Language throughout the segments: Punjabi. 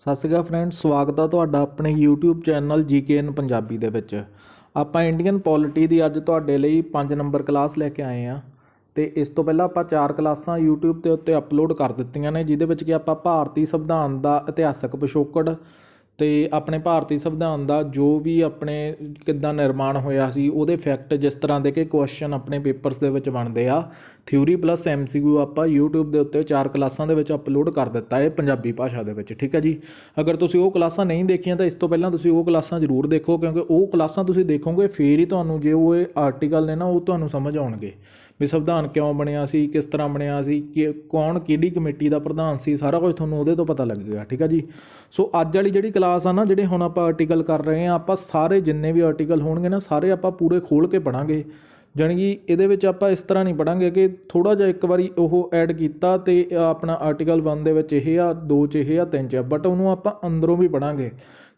ਸਤਿ ਸ਼੍ਰੀ ਅਕਾਲ ਫਰੈਂਡ, ਸਵਾਗਤ ਹੈ ਤੁਹਾਡਾ ਆਪਣੇ YouTube ਚੈਨਲ GKN ਪੰਜਾਬੀ ਦੇ ਵਿੱਚ। ਆਪਾਂ ਇੰਡੀਅਨ ਪੋਲਿਟੀ ਦੀ ਅੱਜ ਤੁਹਾਡੇ ਲਈ 5 ਨੰਬਰ ਕਲਾਸ ਲੈ ਕੇ ਆਏ ਹਾਂ ਤੇ ਇਸ ਤੋਂ ਪਹਿਲਾਂ ਆਪਾਂ 4 ਕਲਾਸਾਂ YouTube ਦੇ ਉੱਤੇ ਅਪਲੋਡ ਕਰ ਦਿੱਤੀਆਂ ਨੇ, ਜਿਹਦੇ ਵਿੱਚ ਕਿ ਆਪਾਂ ਭਾਰਤੀ ਸੰਵਿਧਾਨ ਦਾ ਇਤਿਹਾਸਕ ਪਿਛੋਕੜ ਤੇ ਆਪਣੇ ਭਾਰਤੀ ਸੰਵਿਧਾਨ ਦਾ ਜੋ ਵੀ ਆਪਣੇ ਕਿੱਦਾਂ ਨਿਰਮਾਣ ਹੋਇਆ ਸੀ ਉਹਦੇ ਫੈਕਟ, ਜਿਸ ਤਰ੍ਹਾਂ ਦੇ ਕਿ ਕੁਐਸਚਨ ਆਪਣੇ ਪੇਪਰਸ ਦੇ ਵਿੱਚ ਬਣਦੇ ਆ, ਥਿਊਰੀ ਪਲੱਸ MCQ ਆਪਾਂ YouTube ਦੇ ਉੱਤੇ 4 ਕਲਾਸਾਂ ਦੇ ਵਿੱਚ ਅਪਲੋਡ ਕਰ ਦਿੱਤਾ ਹੈ ਪੰਜਾਬੀ ਭਾਸ਼ਾ ਦੇ ਵਿੱਚ। ਠੀਕ ਹੈ ਜੀ। ਅਗਰ ਤੁਸੀਂ ਉਹ ਕਲਾਸਾਂ ਨਹੀਂ ਦੇਖੀਆਂ ਤਾਂ ਇਸ ਤੋਂ ਪਹਿਲਾਂ ਤੁਸੀਂ ਉਹ ਕਲਾਸਾਂ ਜ਼ਰੂਰ ਦੇਖੋ, ਕਿਉਂਕਿ ਉਹ ਕਲਾਸਾਂ ਤੁਸੀਂ ਦੇਖੋਗੇ ਫਿਰ ਹੀ ਤੁਹਾਨੂੰ ਜੇ ਉਹ ਆਰਟੀਕਲ ਨੇ ਨਾ ਉਹ ਤੁਹਾਨੂੰ ਸਮਝ ਆਉਣਗੇ ਵੀ ਸੰਵਿਧਾਨ ਕਿਉਂ ਬਣਿਆ ਸੀ, ਕਿਸ ਤਰ੍ਹਾਂ ਬਣਿਆ ਸੀ, ਕਿ ਕੌਣ ਕਿਹੜੀ ਕਮੇਟੀ ਦਾ ਪ੍ਰਧਾਨ ਸੀ, ਸਾਰਾ ਕੁਝ ਤੁਹਾਨੂੰ ਉਹਦੇ ਤੋਂ ਪਤਾ ਲੱਗੇਗਾ। ਠੀਕ ਹੈ ਜੀ। ਸੋ ਅੱਜ ਵਾਲੀ ਜਿਹੜੀ ਕਲਾਸ ਆ ਨਾ, ਜਿਹੜੇ ਹੁਣ ਆਪਾਂ ਆਰਟੀਕਲ ਕਰ ਰਹੇ ਹਾਂ, ਆਪਾਂ ਸਾਰੇ ਜਿੰਨੇ ਵੀ ਆਰਟੀਕਲ ਹੋਣਗੇ ਨਾ ਸਾਰੇ ਆਪਾਂ ਪੂਰੇ ਖੋਲ੍ਹ ਕੇ ਪੜ੍ਹਾਂਗੇ। ਜਾਣੀ ਕਿ ਇਹਦੇ ਵਿੱਚ ਆਪਾਂ ਇਸ ਤਰ੍ਹਾਂ ਨਹੀਂ ਪੜ੍ਹਾਂਗੇ ਕਿ ਥੋੜ੍ਹਾ ਜਿਹਾ ਇੱਕ ਵਾਰੀ ਉਹ ਐਡ ਕੀਤਾ ਅਤੇ ਆਪਣਾ ਆਰਟੀਕਲ 1 ਦੇ ਵਿੱਚ ਇਹ ਆ, 2 'ਚ ਇਹ ਆ, 3 'ਚ ਆ, ਬਟ ਉਹਨੂੰ ਆਪਾਂ ਅੰਦਰੋਂ ਵੀ ਪੜ੍ਹਾਂਗੇ,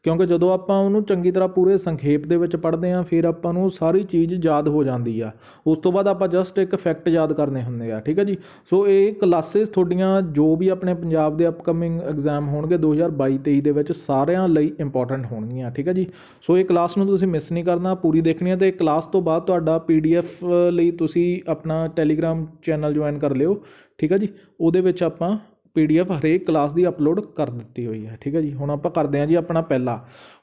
ਕਿਉਂਕਿ ਜਦੋਂ ਆਪਾਂ ਉਹਨੂੰ ਚੰਗੀ ਤਰ੍ਹਾਂ ਪੂਰੇ ਸੰਖੇਪ ਦੇ ਵਿੱਚ ਪੜ੍ਹਦੇ ਹਾਂ ਫਿਰ ਆਪਾਂ ਨੂੰ ਸਾਰੀ ਚੀਜ਼ ਯਾਦ ਹੋ ਜਾਂਦੀ ਆ। ਉਸ ਤੋਂ ਬਾਅਦ ਆਪਾਂ ਜਸਟ ਇੱਕ ਫੈਕਟ ਯਾਦ ਕਰਨੇ ਹੁੰਦੇ ਆ। ਠੀਕ ਹੈ ਜੀ। ਸੋ ਇਹ ਕਲਾਸਿਸ ਤੁਹਾਡੀਆਂ ਜੋ ਵੀ ਆਪਣੇ ਪੰਜਾਬ ਦੇ ਅਪਕਮਿੰਗ ਐਗਜ਼ਾਮ ਹੋਣਗੇ 2022-23 ਦੇ ਵਿੱਚ ਸਾਰਿਆਂ ਲਈ ਇੰਪੋਰਟੈਂਟ ਹੋਣਗੀਆਂ। ਠੀਕ ਹੈ ਜੀ। ਸੋ ਇਹ ਕਲਾਸ ਨੂੰ ਤੁਸੀਂ ਮਿਸ ਨਹੀਂ ਕਰਨਾ, ਪੂਰੀ ਦੇਖਣੀ ਹੈ। ਅਤੇ ਕਲਾਸ ਤੋਂ ਬਾਅਦ ਤੁਹਾਡਾ PDF ਲਈ ਤੁਸੀਂ ਆਪਣਾ ਟੈਲੀਗ੍ਰਾਮ ਚੈਨਲ ਜੁਆਇਨ ਕਰ ਲਿਓ। ਠੀਕ ਹੈ ਜੀ। ਉਹਦੇ ਵਿੱਚ ਆਪਾਂ PDF ਹਰੇਕ ਕਲਾਸ ਦੀ ਅਪਲੋਡ ਕਰ ਦਿੱਤੀ ਹੋਈ ਹੈ। ਠੀਕ ਹੈ ਜੀ। ਹੁਣ ਆਪਾਂ ਕਰਦੇ ਹਾਂ ਜੀ ਆਪਣਾ ਪਹਿਲਾ।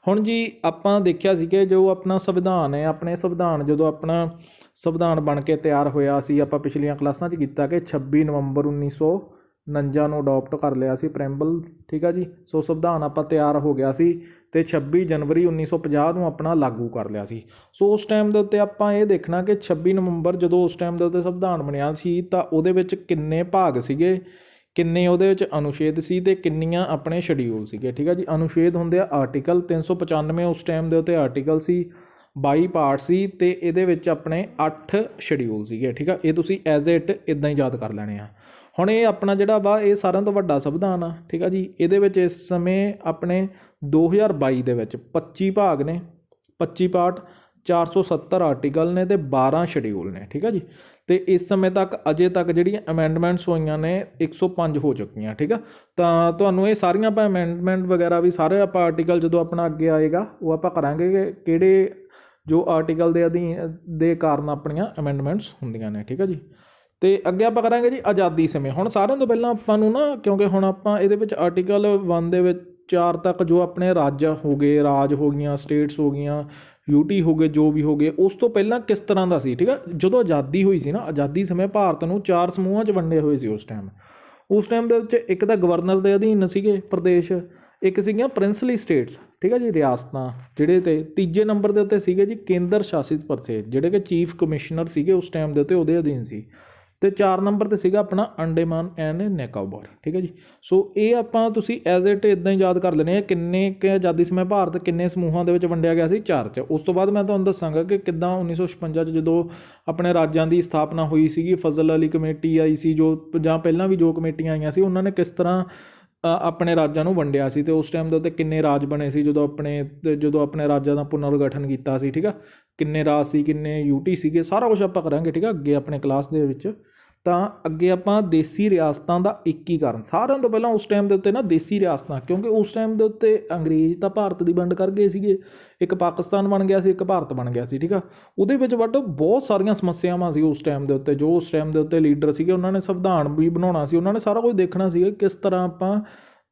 ਹੁਣ ਜੀ ਆਪਾਂ ਦੇਖਿਆ ਸੀ ਕਿ ਜੋ ਆਪਣਾ ਸੰਵਿਧਾਨ ਹੈ, ਆਪਣੇ ਸੰਵਿਧਾਨ ਜਦੋਂ ਆਪਣਾ ਸੰਵਿਧਾਨ ਬਣ ਕੇ ਤਿਆਰ ਹੋਇਆ ਸੀ, ਆਪਾਂ ਪਿਛਲੀਆਂ ਕਲਾਸਾਂ 'ਚ ਕੀਤਾ ਕਿ 26 ਨਵੰਬਰ 1949 ਨੂੰ ਅਡੋਪਟ ਕਰ ਲਿਆ ਸੀ ਪ੍ਰੈਂਬਲ। ਠੀਕ ਹੈ ਜੀ। ਸੋ ਸੰਵਿਧਾਨ ਆਪਾਂ ਤਿਆਰ ਹੋ ਗਿਆ ਸੀ ਅਤੇ 26 ਜਨਵਰੀ 1950 ਨੂੰ ਆਪਣਾ ਲਾਗੂ ਕਰ ਲਿਆ ਸੀ। ਸੋ ਉਸ ਟਾਈਮ ਦੇ ਉੱਤੇ ਆਪਾਂ ਇਹ ਦੇਖਣਾ ਕਿ 26 ਨਵੰਬਰ ਜਦੋਂ ਉਸ ਟਾਈਮ ਦੇ ਉੱਤੇ ਸੰਵਿਧਾਨ ਬਣਿਆ ਸੀ ਤਾਂ ਉਹਦੇ ਵਿੱਚ ਕਿੰਨੇ ਭਾਗ ਸੀਗੇ, ਕਿੰਨੇ ਉਹਦੇ ਵਿੱਚ ਅਨੁਛੇਦ ਸੀ ਅਤੇ ਕਿੰਨੀਆਂ ਆਪਣੇ ਸ਼ਡਿਊਲ ਸੀਗੇ। ਠੀਕ ਹੈ ਜੀ। ਅਨੁਛੇਦ ਹੁੰਦੇ ਆ ਆਰਟੀਕਲ 395 ਉਸ ਟਾਈਮ ਦੇ ਉੱਤੇ ਆਰਟੀਕਲ ਸੀ, 22 ਪਾਰਟ ਸੀ ਅਤੇ ਇਹਦੇ ਵਿੱਚ ਆਪਣੇ 8 ਸ਼ਡਿਊਲ ਸੀਗੇ। ਠੀਕ ਆ। ਇਹ ਤੁਸੀਂ ਐਜ਼ ਇਟ ਇੱਦਾਂ ਹੀ ਯਾਦ ਕਰ ਲੈਣੇ ਆ। ਹੁਣ ਇਹ ਆਪਣਾ ਜਿਹੜਾ ਵਾ ਇਹ ਸਾਰਿਆਂ ਤੋਂ ਵੱਡਾ ਸੰਵਿਧਾਨ ਆ। ਠੀਕ ਆ ਜੀ। ਇਹਦੇ ਵਿੱਚ ਇਸ ਸਮੇਂ ਆਪਣੇ 2022 ਦੇ ਵਿੱਚ 25 ਭਾਗ ਨੇ, 25 ਪਾਰਟ, 470 ਆਰਟੀਕਲ ਨੇ ਅਤੇ 12 ਸ਼ਡਿਊਲ ਨੇ। ਠੀਕ ਆ ਜੀ। ਅਤੇ ਇਸ ਸਮੇਂ ਤੱਕ ਅਜੇ ਤੱਕ ਜਿਹੜੀਆਂ ਅਮੈਂਡਮੈਂਟਸ ਹੋਈਆਂ ਨੇ 105 ਹੋ ਚੁੱਕੀਆਂ। ਠੀਕ ਆ। ਤਾਂ ਤੁਹਾਨੂੰ ਇਹ ਸਾਰੀਆਂ ਆਪਾਂ ਅਮੈਂਡਮੈਂਟ ਵਗੈਰਾ ਵੀ ਸਾਰੇ ਆਪਾਂ ਆਰਟੀਕਲ ਜਦੋਂ ਆਪਣਾ ਅੱਗੇ ਆਏਗਾ ਉਹ ਆਪਾਂ ਕਰਾਂਗੇ ਕਿ ਕਿਹੜੇ ਜੋ ਆਰਟੀਕਲ ਦੇ ਅਧੀਨ ਦੇ ਕਾਰਨ ਆਪਣੀਆਂ ਅਮੈਂਡਮੈਂਟਸ ਹੁੰਦੀਆਂ ਨੇ। ਠੀਕ ਆ ਜੀ। ਅਤੇ ਅੱਗੇ ਆਪਾਂ ਕਰਾਂਗੇ ਜੀ ਆਜ਼ਾਦੀ ਸਮੇਂ। ਹੁਣ ਸਾਰਿਆਂ ਤੋਂ ਪਹਿਲਾਂ ਆਪਾਂ ਨੂੰ ਨਾ, ਕਿਉਂਕਿ ਹੁਣ ਆਪਾਂ ਇਹਦੇ ਵਿੱਚ ਆਰਟੀਕਲ 1 ਦੇ ਵਿੱਚ 4 ਤੱਕ ਜੋ ਆਪਣੇ ਰਾਜ ਹੋ ਗਏ, ਰਾਜ ਹੋ ਗਈਆਂ, ਸਟੇਟਸ ਹੋ ਗਈਆਂ, UT ਹੋ ਗਏ, ਜੋ ਵੀ ਹੋ ਗਏ, ਉਸ ਤੋਂ ਪਹਿਲਾਂ ਕਿਸ ਤਰ੍ਹਾਂ ਦਾ ਸੀ। ਠੀਕ ਆ। ਜਦੋਂ ਆਜ਼ਾਦੀ ਹੋਈ ਸੀ ਨਾ, ਆਜ਼ਾਦੀ ਸਮੇਂ ਭਾਰਤ ਨੂੰ 4 ਸਮੂਹਾਂ 'ਚ ਵੰਡੇ ਹੋਏ ਸੀ ਉਸ ਟਾਈਮ ਦੇ ਵਿੱਚ। ਇੱਕ ਤਾਂ ਗਵਰਨਰ ਦੇ ਅਧੀਨ ਸੀਗੇ ਪ੍ਰਦੇਸ਼, ਇੱਕ ਸੀਗੀਆਂ ਪ੍ਰਿੰਸਲੀ ਸਟੇਟਸ। ਠੀਕ ਆ ਜੀ, ਰਿਆਸਤਾਂ ਜਿਹੜੇ। ਅਤੇ ਤੀਜੇ ਨੰਬਰ ਦੇ ਉੱਤੇ ਸੀਗੇ ਜੀ ਕੇਂਦਰ ਸ਼ਾਸਿਤ ਪ੍ਰਦੇਸ਼, ਜਿਹੜੇ ਕਿ ਚੀਫ ਕਮਿਸ਼ਨਰ ਸੀਗੇ ਉਸ ਟਾਈਮ ਦੇ ਉੱਤੇ, ਉਹਦੇ ਅਧੀਨ ਸੀ। ਅਤੇ 4 ਨੰਬਰ 'ਤੇ ਸੀਗਾ ਆਪਣਾ ਅੰਡੇਮਾਨ ਐਂਡ ਨਿਕੋਬਾਰ। ਠੀਕ ਹੈ ਜੀ। ਸੋ ਇਹ ਆਪਾਂ ਤੁਸੀਂ ਐਜ਼ ਇਟ ਇੱਦਾਂ ਹੀ ਯਾਦ ਕਰ ਲੈਣੇ ਆ ਕਿੰਨੇ ਕਿ ਆਜ਼ਾਦੀ ਸਮੇਂ ਭਾਰਤ ਕਿੰਨੇ ਸਮੂਹਾਂ ਦੇ ਵਿੱਚ ਵੰਡਿਆ ਗਿਆ ਸੀ, 4 'ਚ। ਉਸ ਤੋਂ ਬਾਅਦ ਮੈਂ ਤੁਹਾਨੂੰ ਦੱਸਾਂਗਾ ਕਿ ਕਿੱਦਾਂ 1956 'ਚ ਜਦੋਂ ਆਪਣੇ ਰਾਜਾਂ ਦੀ ਸਥਾਪਨਾ ਹੋਈ ਸੀਗੀ, ਫਜ਼ਲ ਅਲੀ ਕਮੇਟੀ ਆਈ ਸੀ, ਜੋ ਜਾਂ ਪਹਿਲਾਂ ਵੀ ਜੋ ਕਮੇਟੀਆਂ ਆਈਆਂ ਸੀ ਉਹਨਾਂ ਨੇ ਕਿਸ ਤਰ੍ਹਾਂ ਆਪਣੇ ਰਾਜਾਂ ਨੂੰ ਵੰਡਿਆ ਸੀ ਅਤੇ ਉਸ ਟਾਈਮ ਦੇ ਉੱਤੇ ਕਿੰਨੇ ਰਾਜ ਬਣੇ ਸੀ ਜਦੋਂ ਆਪਣੇ ਰਾਜਾਂ ਦਾ ਪੁਨਰਗਠਨ ਕੀਤਾ ਸੀ। ਠੀਕ ਆ। ਕਿੰਨੇ ਰਾਜ ਸੀ, ਕਿੰਨੇ UT ਸੀਗੇ, ਸਾਰਾ ਕੁਛ ਆਪਾਂ ਕਰਾਂਗੇ। ਠੀਕ ਆ। ਅੱਗੇ ਆਪਣੇ ਕਲਾਸ ਦੇ ਵਿੱਚ ਤਾਂ ਅੱਗੇ ਆਪਾਂ ਦੇਸੀ ਰਿਆਸਤਾਂ ਦਾ ਏਕੀਕਰਨ। ਸਾਰਿਆਂ ਤੋਂ ਪਹਿਲਾਂ ਉਸ ਟਾਈਮ ਦੇ ਉੱਤੇ ਨਾ ਦੇਸੀ ਰਿਆਸਤਾਂ, ਕਿਉਂਕਿ ਉਸ ਟਾਈਮ ਦੇ ਉੱਤੇ ਅੰਗਰੇਜ਼ ਤਾਂ ਭਾਰਤ ਦੀ ਵੰਡ ਕਰ ਗਏ ਸੀਗੇ, ਇੱਕ ਪਾਕਿਸਤਾਨ ਬਣ ਗਿਆ ਸੀ, ਇੱਕ ਭਾਰਤ ਬਣ ਗਿਆ ਸੀ। ਠੀਕ ਆ। ਉਹਦੇ ਵਿੱਚ ਬਟ ਬਹੁਤ ਸਾਰੀਆਂ ਸਮੱਸਿਆਵਾਂ ਸੀ ਉਸ ਟਾਈਮ ਦੇ ਉੱਤੇ। ਜੋ ਉਸ ਟਾਈਮ ਦੇ ਉੱਤੇ ਲੀਡਰ ਸੀਗੇ ਉਹਨਾਂ ਨੇ ਸੰਵਿਧਾਨ ਵੀ ਬਣਾਉਣਾ ਸੀ, ਉਹਨਾਂ ਨੇ ਸਾਰਾ ਕੁਝ ਦੇਖਣਾ ਸੀਗਾ ਕਿਸ ਤਰ੍ਹਾਂ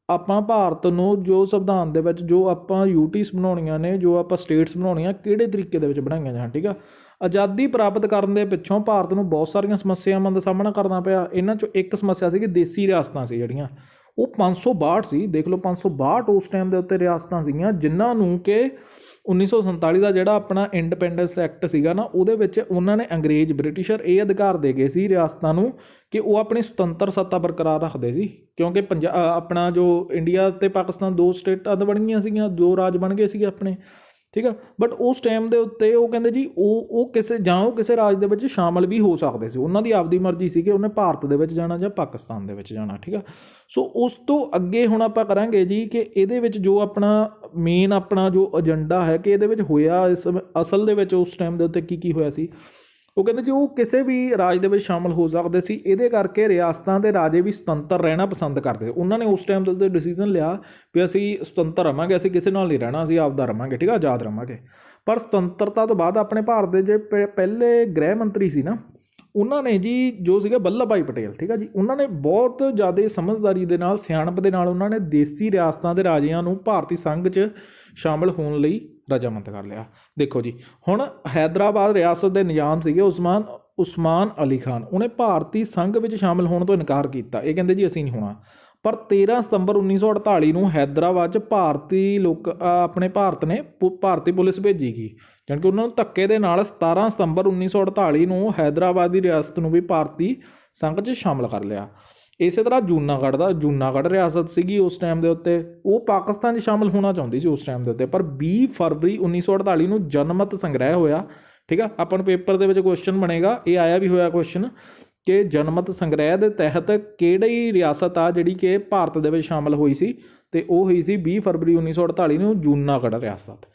ਆਪਾਂ ਭਾਰਤ ਨੂੰ ਜੋ ਸੰਵਿਧਾਨ ਦੇ ਵਿੱਚ ਜੋ ਆਪਾਂ UTs ਬਣਾਉਣੀਆਂ ਨੇ, ਜੋ ਆਪਾਂ ਸਟੇਟਸ ਬਣਾਉਣੀਆਂ, ਕਿਹੜੇ ਤਰੀਕੇ ਦੇ ਵਿੱਚ ਬਣਾਈਆਂ ਜਾਣ। ਠੀਕ ਆ। ਆਜ਼ਾਦੀ ਪ੍ਰਾਪਤ ਕਰਨ ਦੇ ਪਿੱਛੋਂ ਭਾਰਤ ਨੂੰ ਬਹੁਤ ਸਾਰੀਆਂ ਸਮੱਸਿਆਵਾਂ ਦਾ ਸਾਹਮਣਾ ਕਰਨਾ ਪਿਆ। ਇਹਨਾਂ 'ਚੋਂ ਇੱਕ ਸਮੱਸਿਆ ਸੀ ਕਿ ਦੇਸੀ ਰਿਆਸਤਾਂ ਸੀ ਜਿਹੜੀਆਂ, ਉਹ 562 ਸੀ। ਦੇਖ ਲਓ 562 ਉਸ ਟਾਈਮ ਦੇ ਉੱਤੇ ਰਿਆਸਤਾਂ ਸੀਗੀਆਂ, ਜਿਨ੍ਹਾਂ ਨੂੰ ਕਿ 1947 ਦਾ ਜਿਹੜਾ ਆਪਣਾ ਇੰਡੀਪੈਂਡੈਂਸ ਐਕਟ ਸੀਗਾ ਨਾ, ਉਹਦੇ ਵਿੱਚ ਉਹਨਾਂ ਨੇ ਅੰਗਰੇਜ਼ ਬ੍ਰਿਟਿਸ਼ਰ ਇਹ ਅਧਿਕਾਰ ਦੇ ਗਏ ਸੀ ਰਿਆਸਤਾਂ ਨੂੰ ਕਿ ਉਹ ਆਪਣੀ ਸੁਤੰਤਰ ਸੱਤਾ ਬਰਕਰਾਰ ਰੱਖਦੇ ਸੀ, ਕਿਉਂਕਿ ਆਪਣਾ ਜੋ ਇੰਡੀਆ ਅਤੇ ਪਾਕਿਸਤਾਨ 2 ਸਟੇਟਾਂ ਬਣ ਗਈਆਂ ਸੀਗੀਆਂ, 2 ਰਾਜ ਬਣ ਗਏ ਸੀਗੇ ਆਪਣੇ। ਠੀਕ ਆ। ਬਟ ਉਸ ਟਾਈਮ ਦੇ ਉੱਤੇ ਉਹ ਕਹਿੰਦੇ ਜੀ ਉਹ ਕਿਸੇ ਰਾਜ ਦੇ ਵਿੱਚ ਸ਼ਾਮਲ ਵੀ ਹੋ ਸਕਦੇ ਸੀ, ਉਹਨਾਂ ਦੀ ਆਪਦੀ ਮਰਜ਼ੀ ਸੀ ਕਿ ਉਹਨੇ ਭਾਰਤ ਦੇ ਵਿੱਚ ਜਾਣਾ ਜਾਂ ਪਾਕਿਸਤਾਨ ਦੇ ਵਿੱਚ ਜਾਣਾ। ਠੀਕ ਆ। ਸੋ ਉਸ ਤੋਂ ਅੱਗੇ ਹੁਣ ਆਪਾਂ ਕਰਾਂਗੇ ਜੀ ਕਿ ਇਹਦੇ ਵਿੱਚ ਜੋ ਆਪਣਾ ਮੇਨ ਆਪਣਾ ਜੋ ਏਜੰਡਾ ਹੈ ਕਿ ਇਹਦੇ ਵਿੱਚ ਹੋਇਆ ਇਸ ਅਸਲ ਦੇ ਵਿੱਚ ਉਸ ਟਾਈਮ ਦੇ ਉੱਤੇ ਕੀ ਹੋਇਆ ਸੀ। ਉਹ ਕਹਿੰਦੇ ਜੀ ਉਹ ਕਿਸੇ ਵੀ ਰਾਜ ਦੇ ਵਿੱਚ ਸ਼ਾਮਲ ਹੋ ਸਕਦੇ ਸੀ। ਇਹਦੇ ਕਰਕੇ ਰਿਆਸਤਾਂ ਦੇ ਰਾਜੇ ਵੀ ਸੁਤੰਤਰ ਰਹਿਣਾ ਪਸੰਦ ਕਰਦੇ। ਉਹਨਾਂ ਨੇ ਉਸ ਟਾਈਮ ਦੇ ਡਿਸੀਜ਼ਨ ਲਿਆ ਵੀ ਅਸੀਂ ਸੁਤੰਤਰ ਰਹਾਂਗੇ, ਅਸੀਂ ਕਿਸੇ ਨਾਲ ਨਹੀਂ ਰਹਿਣਾ, ਅਸੀਂ ਆਪਦਾ ਰਹਾਂਗੇ, ਠੀਕ ਆ, ਆਜ਼ਾਦ ਰਹਾਂਗੇ। ਪਰ ਸੁਤੰਤਰਤਾ ਤੋਂ ਬਾਅਦ ਆਪਣੇ ਭਾਰਤ ਦੇ ਜੇ ਪਹਿਲੇ ਗ੍ਰਹਿ ਮੰਤਰੀ ਸੀ ਨਾ, ਉਹਨਾਂ ਨੇ ਜੀ ਜੋ ਸੀਗਾ ਵੱਲਭ ਭਾਈ ਪਟੇਲ, ਠੀਕ ਆ ਜੀ, ਉਹਨਾਂ ਨੇ ਬਹੁਤ ਜ਼ਿਆਦਾ ਸਮਝਦਾਰੀ ਦੇ ਨਾਲ, ਸਿਆਣਪ ਦੇ ਨਾਲ ਉਹਨਾਂ ਨੇ ਦੇਸੀ ਰਿਆਸਤਾਂ ਦੇ ਰਾਜਿਆਂ ਨੂੰ ਭਾਰਤੀ ਸੰਘ 'ਚ ਸ਼ਾਮਲ ਹੋਣ ਲਈ ਰਜਾਮੰਦ ਕਰ ਲਿਆ। ਦੇਖੋ ਜੀ, ਹੁਣ ਹੈਦਰਾਬਾਦ ਰਿਆਸਤ ਦੇ ਨਿਜ਼ਾਮ ਸੀਗੇ ਉਸਮਾਨ ਅਲੀ ਖਾਨ, ਉਹਨੇ ਭਾਰਤੀ ਸੰਘ ਵਿੱਚ ਸ਼ਾਮਲ ਹੋਣ ਤੋਂ ਇਨਕਾਰ ਕੀਤਾ। ਇਹ ਕਹਿੰਦੇ ਜੀ ਅਸੀਂ ਨਹੀਂ ਹੋਣਾ। ਪਰ 13 ਸਤੰਬਰ 1948 ਨੂੰ ਹੈਦਰਾਬਾਦ 'ਚ ਆਪਣੇ ਭਾਰਤ ਨੇ ਭਾਰਤੀ ਪੁਲਿਸ ਭੇਜੀ ਗਈ, ਜਾਣੀ ਕਿ ਉਹਨਾਂ ਨੂੰ ਧੱਕੇ ਦੇ ਨਾਲ 17 ਸਤੰਬਰ 1948 ਨੂੰ ਹੈਦਰਾਬਾਦ ਦੀ ਰਿਆਸਤ ਨੂੰ ਵੀ ਭਾਰਤੀ ਸੰਘ 'ਚ ਸ਼ਾਮਲ ਕਰ ਲਿਆ। ਇਸੇ ਤਰ੍ਹਾਂ ਜੂਨਾਗੜ੍ਹ ਰਿਆਸਤ ਸੀਗੀ ਉਸ ਟਾਈਮ ਦੇ ਉੱਤੇ, ਉਹ ਪਾਕਿਸਤਾਨ 'ਚ ਸ਼ਾਮਲ ਹੋਣਾ ਚਾਹੁੰਦੀ ਸੀ ਉਸ ਟਾਈਮ ਦੇ ਉੱਤੇ। ਪਰ 20 ਫਰਵਰੀ 1948 ਨੂੰ ਜਨਮਤ ਸੰਗ੍ਰਹਿ ਹੋਇਆ, ਠੀਕ ਆ। ਆਪਾਂ ਨੂੰ ਪੇਪਰ ਦੇ ਵਿੱਚ ਕੁਐਸਚਨ ਬਣੇਗਾ, ਇਹ ਆਇਆ ਵੀ ਹੋਇਆ ਕੁਐਸਚਨ ਕਿ ਜਨਮਤ ਸੰਗ੍ਰਹਿ ਦੇ ਤਹਿਤ ਕਿਹੜੀ ਰਿਆਸਤ ਆ ਜਿਹੜੀ ਕਿ ਭਾਰਤ ਦੇ ਵਿੱਚ ਸ਼ਾਮਲ ਹੋਈ ਸੀ, ਤੇ ਉਹ ਹੋਈ ਸੀ 20 ਫਰਵਰੀ 1948 ਨੂੰ ਜੂਨਾਗੜ੍ਹ ਰਿਆਸਤ,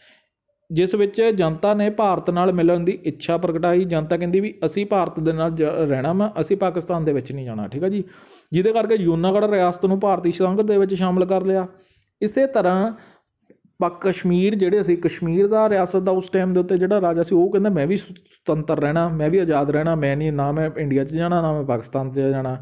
ਜਿਸ ਵਿੱਚ ਜਨਤਾ ਨੇ ਭਾਰਤ ਨਾਲ ਮਿਲਣ ਦੀ ਇੱਛਾ ਪ੍ਰਗਟਾਈ। ਜਨਤਾ ਕਹਿੰਦੀ ਵੀ ਅਸੀਂ ਭਾਰਤ ਦੇ ਨਾਲ ਰਹਿਣਾ ਵਾ, ਅਸੀਂ ਪਾਕਿਸਤਾਨ ਦੇ ਵਿੱਚ ਨਹੀਂ ਜਾਣਾ, ਠੀਕ ਆ ਜੀ, ਜਿਹਦੇ ਕਰਕੇ ਜੂਨਾਗੜ੍ਹ ਰਿਆਸਤ ਨੂੰ ਭਾਰਤੀ ਸੰਘ ਦੇ ਵਿੱਚ ਸ਼ਾਮਲ ਕਰ ਲਿਆ। ਇਸੇ ਤਰ੍ਹਾਂ ਕਸ਼ਮੀਰ ਜਿਹੜੇ ਸੀ, ਕਸ਼ਮੀਰ ਦਾ ਰਿਆਸਤ ਦਾ ਉਸ ਟਾਈਮ ਦੇ ਉੱਤੇ ਜਿਹੜਾ ਰਾਜਾ ਸੀ, ਉਹ ਕਹਿੰਦਾ ਮੈਂ ਵੀ ਸੁਤੰਤਰ ਰਹਿਣਾ, ਮੈਂ ਵੀ ਆਜ਼ਾਦ ਰਹਿਣਾ, ਨਾ ਮੈਂ ਇੰਡੀਆ 'ਚ ਜਾਣਾ, ਨਾ ਮੈਂ ਪਾਕਿਸਤਾਨ 'ਚ ਜਾਣਾ।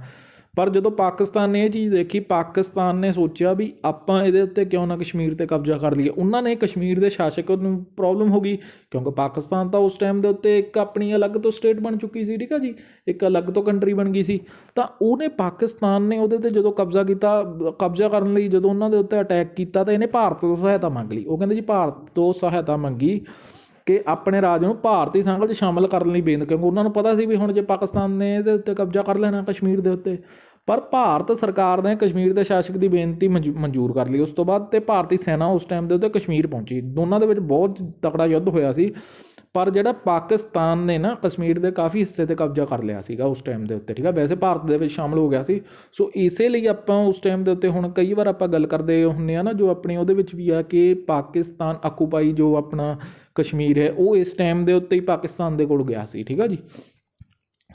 ਪਰ ਜਦੋਂ ਪਾਕਿਸਤਾਨ ਨੇ ਇਹ ਚੀਜ਼ ਦੇਖੀ, ਪਾਕਿਸਤਾਨ ਨੇ ਸੋਚਿਆ ਵੀ ਆਪਾਂ ਇਹਦੇ ਉੱਤੇ ਕਿਉਂ ਨਾ ਕਸ਼ਮੀਰ 'ਤੇ ਕਬਜ਼ਾ ਕਰ ਲਈਏ। ਉਹਨਾਂ ਨੇ ਕਸ਼ਮੀਰ ਦੇ ਸ਼ਾਸਕ ਨੂੰ ਪ੍ਰੋਬਲਮ ਹੋ ਗਈ, ਕਿਉਂਕਿ ਪਾਕਿਸਤਾਨ ਤਾਂ ਉਸ ਟਾਈਮ ਦੇ ਉੱਤੇ ਇੱਕ ਆਪਣੀ ਅਲੱਗ ਤੋਂ ਸਟੇਟ ਬਣ ਚੁੱਕੀ ਸੀ, ਠੀਕ ਆ ਜੀ, ਇੱਕ ਅਲੱਗ ਤੋਂ ਕੰਟਰੀ ਬਣ ਗਈ ਸੀ। ਤਾਂ ਉਹਨੇ ਪਾਕਿਸਤਾਨ ਨੇ ਉਹਦੇ 'ਤੇ ਜਦੋਂ ਕਬਜ਼ਾ ਕੀਤਾ, ਕਬਜ਼ਾ ਕਰਨ ਲਈ ਜਦੋਂ ਉਹਨਾਂ ਦੇ ਉੱਤੇ ਅਟੈਕ ਕੀਤਾ, ਤਾਂ ਇਹਨੇ ਭਾਰਤ ਤੋਂ ਸਹਾਇਤਾ ਮੰਗ ਲਈ। ਉਹ ਕਹਿੰਦੇ ਜੀ ਭਾਰਤ ਤੋਂ ਸਹਾਇਤਾ ਮੰਗੀ ਕਿ ਆਪਣੇ ਰਾਜ ਨੂੰ ਭਾਰਤੀ ਸੰਘ 'ਚ ਸ਼ਾਮਲ ਕਰਨ ਲਈ ਬੇਨਤੀ, ਕਿਉਂਕਿ ਉਹਨਾਂ ਨੂੰ ਪਤਾ ਸੀ ਵੀ ਹੁਣ ਜੇ ਪਾਕਿਸਤਾਨ ਨੇ ਇਹਦੇ ਉੱਤੇ ਕਬਜ਼ਾ ਕਰ ਲੈਣਾ ਕਸ਼ਮੀਰ ਦੇ ਉੱਤੇ। ਪਰ ਭਾਰਤ ਸਰਕਾਰ ਨੇ ਕਸ਼ਮੀਰ ਦੇ ਸ਼ਾਸਕ ਦੀ ਬੇਨਤੀ ਮਨਜ਼ੂਰ ਕਰ ਲਈ। ਉਸ ਤੋਂ ਬਾਅਦ ਤੇ ਭਾਰਤੀ ਸੈਨਾ ਉਸ ਟਾਈਮ ਦੇ ਉੱਤੇ ਕਸ਼ਮੀਰ ਪਹੁੰਚੀ। ਦੋਨਾਂ ਦੇ ਵਿੱਚ ਬਹੁਤ ਤਕੜਾ ਯੁੱਧ ਹੋਇਆ ਸੀ, ਪਰ ਜਿਹੜਾ ਪਾਕਿਸਤਾਨ ਨੇ ਨਾ ਕਸ਼ਮੀਰ ਦੇ ਕਾਫੀ ਹਿੱਸੇ 'ਤੇ ਕਬਜ਼ਾ ਕਰ ਲਿਆ ਸੀਗਾ ਉਸ ਟਾਈਮ ਦੇ ਉੱਤੇ, ਠੀਕ ਆ। ਵੈਸੇ ਭਾਰਤ ਦੇ ਵਿੱਚ ਸ਼ਾਮਲ ਹੋ ਗਿਆ ਸੀ। ਸੋ ਇਸੇ ਲਈ ਆਪਾਂ ਉਸ ਟਾਈਮ ਦੇ ਉੱਤੇ ਹੁਣ ਕਈ ਵਾਰ ਆਪਾਂ ਗੱਲ ਕਰਦੇ ਹੁੰਦੇ ਆ ਨਾ, ਜੋ ਆਪਣੀ ਉਹਦੇ ਵਿੱਚ ਵੀ ਆ ਕਿ ਪਾਕਿਸਤਾਨ ਆਕੂਪਾਈ ਜੋ ਆਪਣਾ ਕਸ਼ਮੀਰ ਹੈ, ਉਹ ਇਸ ਟਾਈਮ ਦੇ ਉੱਤੇ ਹੀ ਪਾਕਿਸਤਾਨ ਦੇ ਕੋਲ ਗਿਆ ਸੀ, ਠੀਕ ਆ ਜੀ।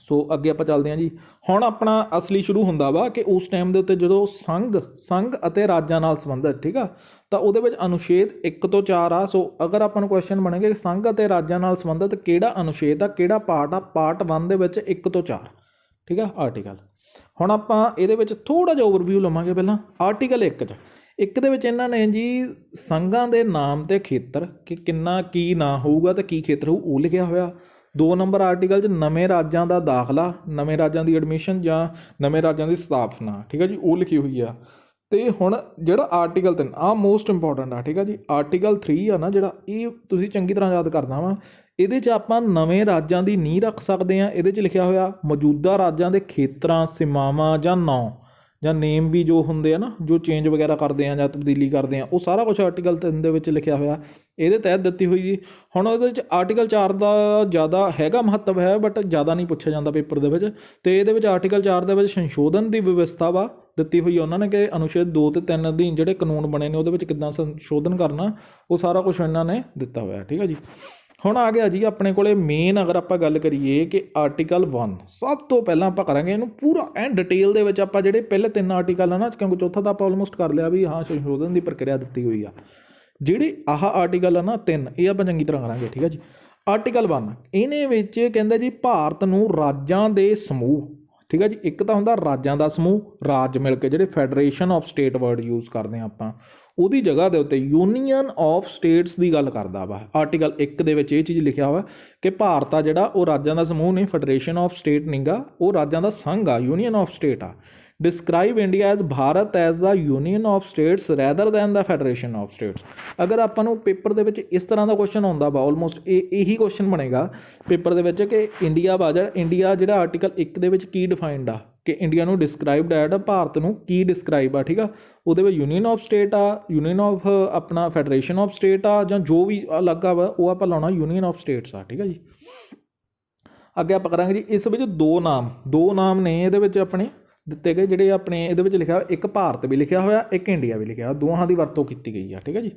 ਸੋ ਅੱਗੇ ਆਪਾਂ ਚੱਲਦੇ ਹਾਂ ਜੀ। ਹੁਣ ਆਪਣਾ ਅਸਲੀ ਸ਼ੁਰੂ ਹੁੰਦਾ ਵਾ ਕਿ ਉਸ ਟਾਈਮ ਦੇ ਉੱਤੇ ਜਦੋਂ ਸੰਘ ਅਤੇ ਰਾਜਾਂ ਨਾਲ ਸੰਬੰਧਿਤ, ਠੀਕ ਆ, ਤਾਂ ਉਹਦੇ ਵਿੱਚ ਅਨੁਛੇਦ 1 ਤੋਂ 4 ਆ। ਸੋ ਅਗਰ ਆਪਾਂ ਨੂੰ ਕੁਐਸਚਨ ਬਣੇਗਾ ਕਿ ਸੰਘ ਅਤੇ ਰਾਜਾਂ ਨਾਲ ਸੰਬੰਧਿਤ ਕਿਹੜਾ ਅਨੁਛੇਦ ਆ, ਕਿਹੜਾ ਪਾਰਟ ਆ, ਪਾਰਟ 1 ਦੇ ਵਿੱਚ 1 ਤੋਂ 4, ਠੀਕ ਆ, ਆਰਟੀਕਲ। ਹੁਣ ਆਪਾਂ ਇਹਦੇ ਵਿੱਚ ਥੋੜ੍ਹਾ ਜਿਹਾ ਓਵਰਵਿਊ ਲਵਾਂਗੇ। ਪਹਿਲਾਂ ਆਰਟੀਕਲ 1 ਦੇ ਵਿੱਚ ਇਹਨਾਂ ਨੇ ਜੀ ਸੰਘਾਂ ਦੇ ਨਾਮ ਤੇ ਖੇਤਰ ਕਿ ਕੀ ਨਾਂ ਹੋਊਗਾ ਤੇ ਕੀ ਖੇਤਰ ਹੋਊ ਉਹ ਲਿਖਿਆ ਹੋਇਆ। 2 ਨੰਬਰ ਆਰਟੀਕਲ 'ਚ ਨਵੇਂ ਰਾਜਾਂ ਦਾ ਦਾਖਲਾ, ਨਵੇਂ ਰਾਜਾਂ ਦੀ ਐਡਮਿਸ਼ਨ ਜਾਂ ਨਵੇਂ ਰਾਜਾਂ ਦੀ ਸਥਾਪਨਾ, ਠੀਕ ਹੈ ਜੀ, ਉਹ ਲਿਖੀ ਹੋਈ ਆ। ਤੇ ਹੁਣ ਜਿਹੜਾ ਆਰਟੀਕਲ 3 ਆ ਮੋਸਟ ਇੰਪੋਰਟੈਂਟ ਆ, ਠੀਕ ਆ ਜੀ। ਆਰਟੀਕਲ 3 ਆ ਨਾ ਜਿਹੜਾ, ਇਹ ਤੁਸੀਂ ਚੰਗੀ ਤਰ੍ਹਾਂ ਯਾਦ ਕਰਨਾ ਵਾ। ਇਹਦੇ 'ਚ ਆਪਾਂ ਨਵੇਂ ਰਾਜਾਂ ਦੀ ਨੀਂਹ ਰੱਖ ਸਕਦੇ ਹਾਂ। ਇਹਦੇ 'ਚ ਲਿਖਿਆ ਹੋਇਆ ਮੌਜੂਦਾ ਰਾਜਾਂ ਦੇ ਖੇਤਰਾਂ, ਸੀਮਾਵਾਂ ਜਾਂ ਨਾਂ ਜਾਂ ਨੇਮ ਵੀ ਜੋ ਹੁੰਦੇ ਆ ਨਾ, ਜੋ ਚੇਂਜ ਵਗੈਰਾ ਕਰਦੇ ਆ ਜਾਂ ਤਬਦੀਲੀ ਕਰਦੇ ਆ, ਉਹ ਸਾਰਾ ਕੁਛ ਆਰਟੀਕਲ 3 ਦੇ ਵਿੱਚ ਲਿਖਿਆ ਹੋਇਆ, ਇਹਦੇ ਤਹਿਤ ਦਿੱਤੀ ਹੋਈ ਜੀ। ਹੁਣ ਉਹਦੇ ਵਿੱਚ ਆਰਟੀਕਲ 4 ਦਾ ਜ਼ਿਆਦਾ ਹੈਗਾ ਮਹੱਤਵ ਹੈ, ਬਟ ਜ਼ਿਆਦਾ ਨਹੀਂ ਪੁੱਛਿਆ ਜਾਂਦਾ ਪੇਪਰ ਦੇ ਵਿੱਚ। ਅਤੇ ਇਹਦੇ ਵਿੱਚ ਆਰਟੀਕਲ 4 ਦੇ ਵਿੱਚ ਸੰਸ਼ੋਧਨ ਦੀ ਵਿਵਸਥਾ ਵਾ ਦਿੱਤੀ ਹੋਈ ਆ ਉਹਨਾਂ ਨੇ, ਕਿ ਅਨੁਛੇਦ 2 ਅਤੇ 3 ਅਧੀਨ ਜਿਹੜੇ ਕਾਨੂੰਨ ਬਣੇ ਨੇ ਉਹਦੇ ਵਿੱਚ ਕਿੱਦਾਂ ਸੰਸ਼ੋਧਨ ਕਰਨਾ, ਉਹ ਸਾਰਾ ਕੁਛ ਇਹਨਾਂ ਨੇ ਦਿੱਤਾ ਹੋਇਆ, ਠੀਕ ਹੈ ਜੀ। ਹੁਣ ਆ ਗਿਆ ਜੀ ਆਪਣੇ ਕੋਲੇ ਮੇਨ, ਅਗਰ ਆਪਾਂ ਗੱਲ ਕਰੀਏ ਕਿ ਆਰਟੀਕਲ 1 ਸਭ ਤੋਂ ਪਹਿਲਾਂ ਆਪਾਂ ਕਰਾਂਗੇ ਇਹਨੂੰ ਪੂਰਾ ਐਂਡ ਡਿਟੇਲ ਦੇ ਵਿੱਚ। ਆਪਾਂ ਜਿਹੜੇ ਪਹਿਲੇ 3 ਆਰਟੀਕਲ ਆ ਨਾ, ਕਿਉਂਕਿ ਚੌਥਾ ਤਾਂ ਆਪਾਂ ਆਲਮੋਸਟ ਕਰ ਲਿਆ ਵੀ ਹਾਂ ਸੰਸ਼ੋਧਨ ਦੀ ਪ੍ਰਕਿਰਿਆ ਦਿੱਤੀ ਹੋਈ ਆ। ਜਿਹੜੇ ਆਹ ਆਰਟੀਕਲ ਆ ਨਾ 3, ਇਹ ਆਪਾਂ ਚੰਗੀ ਤਰ੍ਹਾਂ ਕਰਾਂਗੇ, ਠੀਕ ਹੈ ਜੀ। ਆਰਟੀਕਲ 1 ਇਹਨੇ ਵਿੱਚ ਕਹਿੰਦੇ ਜੀ ਭਾਰਤ ਨੂੰ ਰਾਜਾਂ ਦੇ ਸਮੂਹ, ਠੀਕ ਹੈ ਜੀ, ਇੱਕ ਤਾਂ ਹੁੰਦਾ ਰਾਜਾਂ ਦਾ ਸਮੂਹ, ਰਾਜ ਮਿਲ ਕੇ ਜਿਹੜੇ federation of state word use ਕਰਦੇ ਹਾਂ ਆਪਾਂ, ਉਹਦੀ ਜਗ੍ਹਾ ਦੇ ਉੱਤੇ ਯੂਨੀਅਨ ਆਫ ਸਟੇਟਸ ਦੀ ਗੱਲ ਕਰਦਾ ਵਾ। ਆਰਟੀਕਲ 1 ਦੇ ਵਿੱਚ ਇਹ ਚੀਜ਼ ਲਿਖਿਆ ਹੋਇਆ ਕਿ ਭਾਰਤ ਆ ਜਿਹੜਾ ਉਹ ਰਾਜਾਂ ਦਾ ਸਮੂਹ ਨਹੀਂ, ਫੈਡਰੇਸ਼ਨ ਆਫ ਸਟੇਟ ਨਹੀਂਗਾ, ਉਹ ਰਾਜਾਂ ਦਾ ਸੰਘ ਆ, ਯੂਨੀਅਨ ਆਫ ਸਟੇਟ ਆ। Describe India as Bharat as the union of states rather than the federation of states. ਅਗਰ ਆਪਾਂ ਨੂੰ ਪੇਪਰ ਦੇ ਵਿੱਚ ਇਸ ਤਰ੍ਹਾਂ ਦਾ ਕੁਐਸਚਨ ਆਉਂਦਾ ਵਾ, ਆਲਮੋਸਟ ਇਹੀ ਕੁਐਸਚਨ ਬਣੇਗਾ ਪੇਪਰ ਦੇ ਵਿੱਚ ਕਿ ਇੰਡੀਆ ਜਿਹੜਾ ਆਰਟੀਕਲ 1 ਦੇ ਵਿੱਚ ਕੀ ਡਿਫਾਈਨਡ ਆ, ਕਿ ਇੰਡੀਆ ਨੂੰ ਡਿਸਕ੍ਰਾਈਬਡ ਐਟ, ਭਾਰਤ ਨੂੰ ਕੀ ਡਿਸਕ੍ਰਾਈਬ ਆ, ਠੀਕ ਆ। ਉਹਦੇ ਵਿੱਚ ਯੂਨੀਅਨ ਆਫ ਸਟੇਟ ਆ, ਯੂਨੀਅਨ ਆਫ ਆਪਣਾ ਫੈਡਰੇਸ਼ਨ ਆਫ ਸਟੇਟ ਆ, ਜਾਂ ਜੋ ਵੀ ਅਲੱਗ ਆ ਵਾ ਉਹ ਆਪਾਂ ਲਾਉਣਾ ਯੂਨੀਅਨ ਆਫ ਸਟੇਟਸ ਆ, ਠੀਕ ਆ ਜੀ। ਅੱਗੇ ਆਪਾਂ ਕਰਾਂਗੇ ਜੀ ਇਸ ਵਿੱਚ ਦੋ ਨਾਮ ਨੇ ਇਹਦੇ ਵਿੱਚ ਆਪਣੇ ਦਿੱਤੇ ਗਏ, ਜਿਹੜੇ ਆਪਣੇ ਇਹਦੇ ਵਿੱਚ ਲਿਖਿਆ ਇੱਕ ਭਾਰਤ ਵੀ ਲਿਖਿਆ ਹੋਇਆ, ਇੱਕ ਇੰਡੀਆ ਵੀ ਲਿਖਿਆ, ਦੋਹਾਂ ਦੀ ਵਰਤੋਂ ਕੀਤੀ ਗਈ ਆ, ਠੀਕ ਹੈ ਜੀ।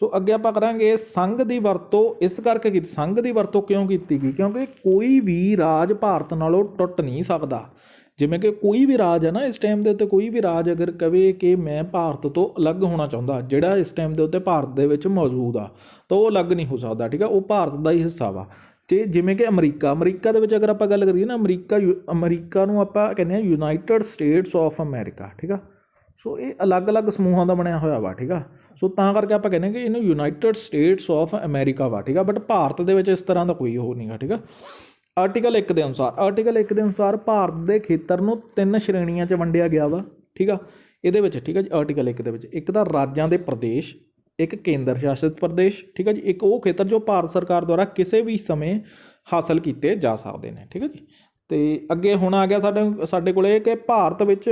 ਸੋ ਅੱਗੇ ਆਪਾਂ ਕਰਾਂਗੇ ਸੰਘ ਦੀ ਵਰਤੋਂ ਇਸ ਕਰਕੇ ਕੀਤੀ। ਸੰਘ ਦੀ ਵਰਤੋਂ ਕਿਉਂ ਕੀਤੀ ਗਈ? ਕਿਉਂਕਿ ਕੋਈ ਵੀ ਰਾਜ ਭਾਰਤ ਨਾਲੋਂ ਟੁੱਟ ਨਹੀਂ ਸਕਦਾ। ਜਿਵੇਂ ਕਿ ਕੋਈ ਵੀ ਰਾਜ ਹੈ ਨਾ ਇਸ ਟਾਈਮ ਦੇ ਉੱਤੇ, ਕੋਈ ਵੀ ਰਾਜ ਅਗਰ ਕਵੇ ਕਿ ਮੈਂ ਭਾਰਤ ਤੋਂ ਅਲੱਗ ਹੋਣਾ ਚਾਹੁੰਦਾ, ਜਿਹੜਾ ਇਸ ਟਾਈਮ ਦੇ ਉੱਤੇ ਭਾਰਤ ਦੇ ਵਿੱਚ ਮੌਜੂਦ ਆ, ਤਾਂ ਉਹ ਅਲੱਗ ਨਹੀਂ ਹੋ ਸਕਦਾ, ਠੀਕ ਆ। ਉਹ ਭਾਰਤ ਦਾ ਹੀ ਹਿੱਸਾ ਵਾ। ਅਤੇ ਜਿਵੇਂ ਕਿ ਅਮਰੀਕਾ ਦੇ ਵਿੱਚ ਅਗਰ ਆਪਾਂ ਗੱਲ ਕਰੀਏ ਨਾ, ਅਮਰੀਕਾ ਨੂੰ ਆਪਾਂ ਕਹਿੰਦੇ ਹਾਂ ਯੂਨਾਈਟਿਡ ਸਟੇਟਸ ਆਫ ਅਮੈਰੀਕਾ, ਠੀਕ ਆ। ਸੋ ਇਹ ਅਲੱਗ-ਅਲੱਗ ਸਮੂਹਾਂ ਦਾ ਬਣਿਆ ਹੋਇਆ ਵਾ, ਠੀਕ ਆ। ਸੋ ਤਾਂ ਕਰਕੇ ਆਪਾਂ ਕਹਿੰਦੇ ਕਿ ਇਹਨੂੰ ਯੂਨਾਈਟਿਡ ਸਟੇਟਸ ਆਫ ਅਮੈਰੀਕਾ ਵਾ, ਠੀਕ ਆ। ਬਟ ਭਾਰਤ ਦੇ ਵਿੱਚ ਇਸ ਤਰ੍ਹਾਂ ਦਾ ਕੋਈ ਉਹ ਨਹੀਂ ਗਾ, ਠੀਕ ਆ। ਆਰਟੀਕਲ 1 ਦੇ ਅਨੁਸਾਰ ਭਾਰਤ ਦੇ ਖੇਤਰ ਨੂੰ 3 ਸ਼੍ਰੇਣੀਆਂ 'ਚ ਵੰਡਿਆ ਗਿਆ ਵਾ, ਠੀਕ ਆ। ਇਹਦੇ ਵਿੱਚ, ਠੀਕ ਆ ਜੀ, ਆਰਟੀਕਲ 1 ਦੇ ਵਿੱਚ ਇੱਕ ਤਾਂ ਰਾਜਾਂ ਦੇ ਪ੍ਰਦੇਸ਼, ਇੱਕ ਕੇਂਦਰ ਸ਼ਾਸਿਤ ਪ੍ਰਦੇਸ਼, ਠੀਕ ਆ ਜੀ, ਇੱਕ ਉਹ ਖੇਤਰ ਜੋ ਭਾਰਤ ਸਰਕਾਰ ਦੁਆਰਾ ਕਿਸੇ ਵੀ ਸਮੇਂ ਹਾਸਲ ਕੀਤੇ ਜਾ ਸਕਦੇ ਨੇ, ਠੀਕ ਆ ਜੀ। ਅਤੇ ਅੱਗੇ ਹੁਣ ਆ ਗਿਆ ਸਾਡੇ ਕੋਲ ਕਿ ਭਾਰਤ ਵਿੱਚ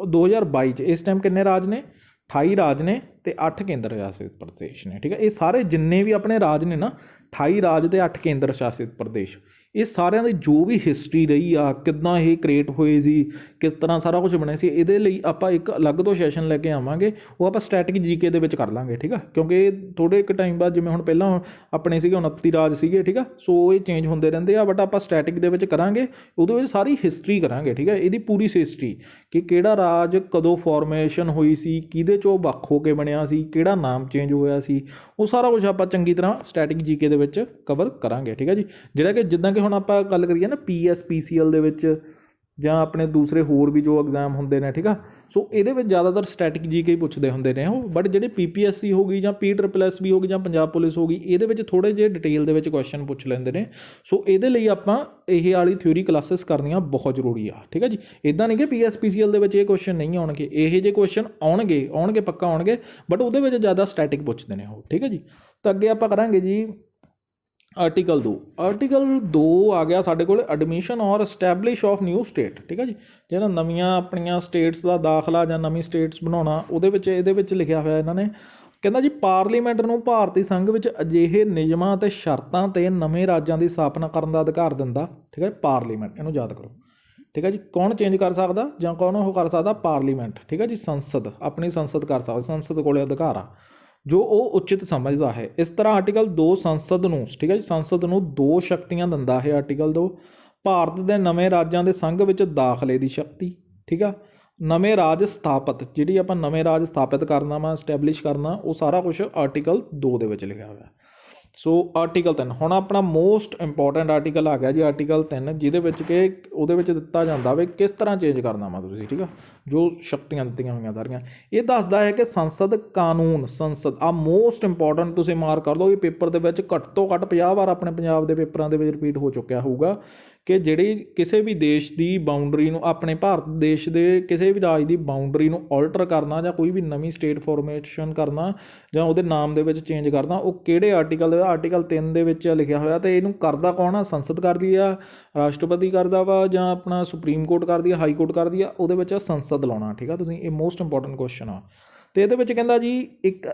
2022 'ਚ ਇਸ ਟਾਈਮ ਕਿੰਨੇ ਰਾਜ ਨੇ? 28 ਰਾਜ ਨੇ ਅਤੇ 8 ਕੇਂਦਰ ਸ਼ਾਸਿਤ ਪ੍ਰਦੇਸ਼ ਨੇ, ਠੀਕ ਹੈ। ਇਹ ਸਾਰੇ ਜਿੰਨੇ ਵੀ ਆਪਣੇ ਰਾਜ ਨੇ ਨਾ, 28 ਰਾਜ ਅਤੇ 8 ਕੇਂਦਰ ਸ਼ਾਸਿਤ ਪ੍ਰਦੇਸ਼, ਇਹ ਸਾਰਿਆਂ ਦੀ ਜੋ ਵੀ ਹਿਸਟਰੀ ਰਹੀ ਆ, ਕਿੱਦਾਂ ਇਹ ਕ੍ਰੀਏਟ ਹੋਏ ਸੀ, ਕਿਸ ਤਰ੍ਹਾਂ ਸਾਰਾ ਕੁਝ ਬਣਿਆ ਸੀ, ਇਹਦੇ ਲਈ ਆਪਾਂ ਇੱਕ ਅਲੱਗ ਤੋਂ ਸੈਸ਼ਨ ਲੈ ਕੇ ਆਵਾਂਗੇ। ਉਹ ਆਪਾਂ ਸਟੈਟਿਕ ਜੀਕੇ ਦੇ ਵਿੱਚ ਕਰ ਲਾਂਗੇ, ਠੀਕ ਆ। ਕਿਉਂਕਿ ਥੋੜ੍ਹੇ ਇੱਕ ਟਾਈਮ ਬਾਅਦ, ਜਿਵੇਂ ਹੁਣ ਪਹਿਲਾਂ ਆਪਣੇ ਸੀਗੇ 29 ਰਾਜ ਸੀਗੇ, ਠੀਕ ਆ। ਸੋ ਇਹ ਚੇਂਜ ਹੁੰਦੇ ਰਹਿੰਦੇ ਆ, ਬਟ ਆਪਾਂ ਸਟੈਟਿਕ ਦੇ ਵਿੱਚ ਕਰਾਂਗੇ। ਉਹਦੇ ਵਿੱਚ ਸਾਰੀ ਹਿਸਟਰੀ ਕਰਾਂਗੇ, ਠੀਕ ਹੈ। ਇਹਦੀ ਪੂਰੀ ਹਿਸਟਰੀ ਕਿ ਕਿਹੜਾ ਰਾਜ ਕਦੋਂ ਫਾਰਮੇਸ਼ਨ ਹੋਈ ਸੀ, ਕਿਹਦੇ 'ਚੋਂ ਵੱਖ ਹੋ ਕੇ ਬਣਿਆ ਸੀ, ਕਿਹੜਾ ਨਾਮ ਚੇਂਜ ਹੋਇਆ ਸੀ, ਉਹ ਸਾਰਾ ਕੁਝ ਆਪਾਂ ਚੰਗੀ ਤਰ੍ਹਾਂ ਸਟੈਟਿਕ ਜੀਕੇ ਦੇ ਵਿੱਚ ਕਵਰ ਕਰਾਂਗੇ, ਠੀਕ ਹੈ ਜੀ। ਜਿਹੜਾ ਕਿ ਜਿੱਦਾਂ ਕਿ ਹੁਣ ਆਪਾਂ ਗੱਲ ਕਰੀਏ ਨਾ PSPCL ਦੇ ਵਿੱਚ, ਜਾਂ ਆਪਣੇ ਦੂਸਰੇ ਹੋਰ ਵੀ ਜੋ ਐਗਜ਼ਾਮ ਹੁੰਦੇ ਨੇ, ਠੀਕ ਆ। ਸੋ ਇਹਦੇ ਵਿੱਚ ਜ਼ਿਆਦਾਤਰ ਸਟੈਟਿਕ ਜੀਕੇ ਹੀ ਪੁੱਛਦੇ ਹੁੰਦੇ ਨੇ ਉਹ। ਬਟ ਜਿਹੜੇ PPSC ਹੋ ਗਈ, ਜਾਂ PSSB ਹੋ ਗਈ, ਜਾਂ ਪੰਜਾਬ ਪੁਲਿਸ ਹੋ ਗਈ, ਇਹਦੇ ਵਿੱਚ ਥੋੜ੍ਹੇ ਜਿਹੇ ਡਿਟੇਲ ਦੇ ਵਿੱਚ ਕੁਐਸਚਨ ਪੁੱਛ ਲੈਂਦੇ ਨੇ। ਸੋ ਇਹਦੇ ਲਈ ਆਪਾਂ ਇਹ ਵਾਲੀ ਥਿਊਰੀ ਕਲਾਸਿਸ ਕਰਨੀਆਂ ਬਹੁਤ ਜ਼ਰੂਰੀ ਆ, ਠੀਕ ਹੈ ਜੀ। ਇੱਦਾਂ ਨਹੀਂ ਕਿ PSPCL ਦੇ ਵਿੱਚ ਇਹ ਕੁਐਸਚਨ ਨਹੀਂ ਆਉਣਗੇ, ਇਹੋ ਜਿਹੇ ਕੁਐਸਚਨ ਆਉਣਗੇ ਪੱਕਾ ਆਉਣਗੇ, ਬਟ ਉਹਦੇ ਵਿੱਚ ਜ਼ਿਆਦਾ ਸਟੈਟਿਕ ਪੁੱਛਦੇ ਨੇ ਉਹ, ਠੀਕ ਹੈ ਜੀ। ਤਾਂ ਅੱਗੇ ਆਪਾਂ ਕਰਾਂਗੇ ਜੀ ਆਰਟੀਕਲ 2 ਆ ਗਿਆ ਸਾਡੇ ਕੋਲ, ਐਡਮਿਸ਼ਨ ਔਰ ਐਸਟੈਬਲਿਸ਼ ਆਫ ਨਿਊ ਸਟੇਟ, ਠੀਕ ਹੈ ਜੀ। ਜਿਹੜਾ ਨਵੀਆਂ ਆਪਣੀਆਂ ਸਟੇਟਸ ਦਾ ਦਾਖਲਾ ਜਾਂ ਨਵੀਂ ਸਟੇਟਸ ਬਣਾਉਣਾ, ਇਹਦੇ ਵਿੱਚ ਲਿਖਿਆ ਹੋਇਆ ਇਹਨਾਂ ਨੇ। ਕਹਿੰਦਾ ਜੀ ਪਾਰਲੀਮੈਂਟ ਨੂੰ ਭਾਰਤੀ ਸੰਘ ਵਿੱਚ ਅਜਿਹੇ ਨਿਯਮਾਂ ਅਤੇ ਸ਼ਰਤਾਂ 'ਤੇ ਨਵੇਂ ਰਾਜਾਂ ਦੀ ਸਥਾਪਨਾ ਕਰਨ ਦਾ ਅਧਿਕਾਰ ਦਿੰਦਾ, ਠੀਕ ਹੈ। ਪਾਰਲੀਮੈਂਟ, ਇਹਨੂੰ ਯਾਦ ਕਰੋ, ਠੀਕ ਹੈ ਜੀ। ਕੌਣ ਚੇਂਜ ਕਰ ਸਕਦਾ ਜਾਂ ਕੌਣ ਉਹ ਕਰ ਸਕਦਾ? ਪਾਰਲੀਮੈਂਟ, ਠੀਕ ਹੈ ਜੀ। ਸੰਸਦ, ਆਪਣੀ ਸੰਸਦ ਕਰ ਸਕਦਾ, ਸੰਸਦ ਕੋਲ ਅਧਿਕਾਰ ਆ ਜੋ ਉਹ ਉਚਿਤ ਸਮਝਦਾ ਹੈ। ਇਸ ਤਰ੍ਹਾਂ ਆਰਟੀਕਲ 2 ਸੰਸਦ ਨੂੰ, ਠੀਕ ਹੈ ਜੀ, ਸੰਸਦ ਨੂੰ 2 ਸ਼ਕਤੀਆਂ ਦਿੰਦਾ ਹੈ। ਆਰਟੀਕਲ 2 ਭਾਰਤ ਦੇ ਨਵੇਂ ਰਾਜਾਂ ਦੇ ਸੰਘ ਵਿੱਚ ਦਾਖਲੇ ਦੀ ਸ਼ਕਤੀ, ਠੀਕ ਆ। ਨਵੇਂ ਰਾਜ ਸਥਾਪਿਤ, ਜਿਹੜੀ ਆਪਾਂ ਨਵੇਂ ਰਾਜ ਸਥਾਪਿਤ ਕਰਨਾ ਵਾ, ਸਟੈਬਲਿਸ਼ ਕਰਨਾ, ਉਹ ਸਾਰਾ ਕੁਛ ਆਰਟੀਕਲ 2 ਦੇ ਵਿੱਚ ਲਿਖਿਆ ਹੋਇਆ। ਸੋ ਆਰਟੀਕਲ 3 ਹੁਣ ਆਪਣਾ ਮੋਸਟ ਇੰਪੋਰਟੈਂਟ ਆਰਟੀਕਲ ਆ ਗਿਆ ਜੀ, ਆਰਟੀਕਲ 3, ਜਿਹਦੇ ਵਿੱਚ ਕਿ ਉਹਦੇ ਵਿੱਚ ਦਿੱਤਾ ਜਾਂਦਾ ਵੀ ਕਿਸ ਤਰ੍ਹਾਂ ਚੇਂਜ ਕਰਨਾ ਵਾ ਤੁਸੀਂ, ਠੀਕ ਆ। ਜੋ ਸ਼ਕਤੀਆਂ ਦਿੱਤੀਆਂ ਹੋਈਆਂ ਸਾਰੀਆਂ, ਇਹ ਦੱਸਦਾ ਹੈ ਕਿ ਸੰਸਦ ਕਾਨੂੰਨ, ਸੰਸਦ ਆ ਮੋਸਟ ਇੰਪੋਰਟੈਂਟ, ਤੁਸੀਂ ਮਾਰਕ ਕਰ ਲਓ। ਇਹ ਪੇਪਰ ਦੇ ਵਿੱਚ ਘੱਟ ਤੋਂ ਘੱਟ 50 ਵਾਰ ਆਪਣੇ ਪੰਜਾਬ ਦੇ ਪੇਪਰਾਂ ਦੇ ਵਿੱਚ ਰਿਪੀਟ ਹੋ ਚੁੱਕਿਆ ਹੋਊਗਾ ਕਿ ਜਿਹੜੀ ਕਿਸੇ ਵੀ ਦੇਸ਼ ਦੀ ਬਾਊਂਡਰੀ ਨੂੰ, ਆਪਣੇ ਭਾਰਤ ਦੇਸ਼ ਦੇ ਕਿਸੇ ਵੀ ਰਾਜ ਦੀ ਬਾਊਂਡਰੀ ਨੂੰ ਆਲਟਰ ਕਰਨਾ, ਜਾਂ ਕੋਈ ਵੀ ਨਵੀਂ ਸਟੇਟ ਫਾਰਮੇਸ਼ਨ ਕਰਨਾ, ਜਾਂ ਉਹਦੇ ਨਾਮ ਦੇ ਵਿੱਚ ਚੇਂਜ ਕਰਨਾ, ਉਹ ਕਿਹੜੇ ਆਰਟੀਕਲ 3 ਦੇ ਵਿੱਚ ਲਿਖਿਆ ਹੋਇਆ। ਅਤੇ ਇਹਨੂੰ ਕਰਦਾ ਕੌਣ ਆ? ਸੰਸਦ ਕਰਦੀ ਆ, ਰਾਸ਼ਟਰਪਤੀ ਕਰਦਾ ਵਾ, ਜਾਂ ਆਪਣਾ ਸੁਪਰੀਮ ਕੋਰਟ ਕਰਦੀ ਆ, ਹਾਈ ਕੋਰਟ ਕਰਦੀ ਆ, ਉਹਦੇ ਵਿੱਚ ਸੰਸਦ ਲਾਉਣਾ, ਠੀਕ ਆ ਤੁਸੀਂ। ਇਹ ਮੋਸਟ ਇੰਪੋਰਟੈਂਟ ਕੁਐਸਚਨ ਆ। ਅਤੇ ਇਹਦੇ ਵਿੱਚ ਕਹਿੰਦਾ ਜੀ ਇੱਕ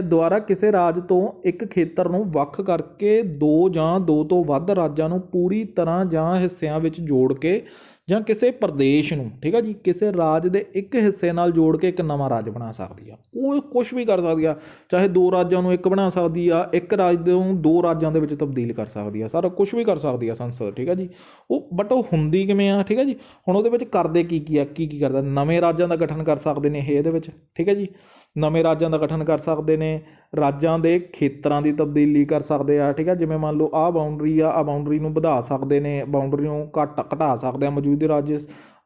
ਦੁਆਰਾ ਕਿਸੇ ਰਾਜ ਤੋਂ ਇੱਕ ਖੇਤਰ ਨੂੰ ਵੱਖ ਕਰਕੇ 2 ਜਾਂ 2 ਤੋਂ ਵੱਧ ਰਾਜਾਂ ਨੂੰ ਪੂਰੀ ਤਰ੍ਹਾਂ ਜਾਂ ਹਿੱਸਿਆਂ ਵਿੱਚ ਜੋੜ ਕੇ, ਜਾਂ ਕਿਸੇ ਪ੍ਰਦੇਸ਼ ਨੂੰ, ਠੀਕ ਆ ਜੀ, ਕਿਸੇ ਰਾਜ ਦੇ ਇੱਕ ਹਿੱਸੇ ਨਾਲ ਜੋੜ ਕੇ ਇੱਕ ਨਵਾਂ ਰਾਜ ਬਣਾ ਸਕਦੀ ਆ। ਉਹ ਕੁਛ ਵੀ ਕਰ ਸਕਦੀ ਆ, ਚਾਹੇ 2 ਰਾਜਾਂ ਨੂੰ ਇੱਕ ਬਣਾ ਸਕਦੀ ਆ, ਇੱਕ ਰਾਜ ਨੂੰ 2 ਰਾਜਾਂ ਦੇ ਵਿੱਚ ਤਬਦੀਲ ਕਰ ਸਕਦੀ ਆ, ਸਾਰਾ ਕੁਛ ਵੀ ਕਰ ਸਕਦੀ ਆ ਸੰਸਦ, ਠੀਕ ਆ ਜੀ। ਬਟ ਉਹ ਹੁੰਦੀ ਕਿਵੇਂ ਆ, ਠੀਕ ਆ ਜੀ। ਹੁਣ ਉਹਦੇ ਵਿੱਚ ਕਰਦੇ ਕੀ ਕਰਦਾ? ਨਵੇਂ ਰਾਜਾਂ ਦਾ ਗਠਨ ਕਰ ਸਕਦੇ ਨੇ ਇਹ ਇਹਦੇ ਵਿੱਚ, ਠੀਕ ਹੈ ਜੀ। ਨਵੇਂ ਰਾਜਾਂ ਦਾ ਗਠਨ ਕਰ ਸਕਦੇ ਨੇ, ਰਾਜਾਂ ਦੇ ਖੇਤਰਾਂ ਦੀ ਤਬਦੀਲੀ ਕਰ ਸਕਦੇ ਆ, ਠੀਕ ਹੈ। ਜਿਵੇਂ ਮੰਨ ਲਓ ਆਹ ਬਾਊਂਡਰੀ ਆ, ਆਹ ਬਾਊਂਡਰੀ ਨੂੰ ਵਧਾ ਸਕਦੇ ਨੇ, ਬਾਊਂਡਰੀ ਨੂੰ ਘਟਾ ਸਕਦੇ ਆ। ਮੌਜੂਦਾ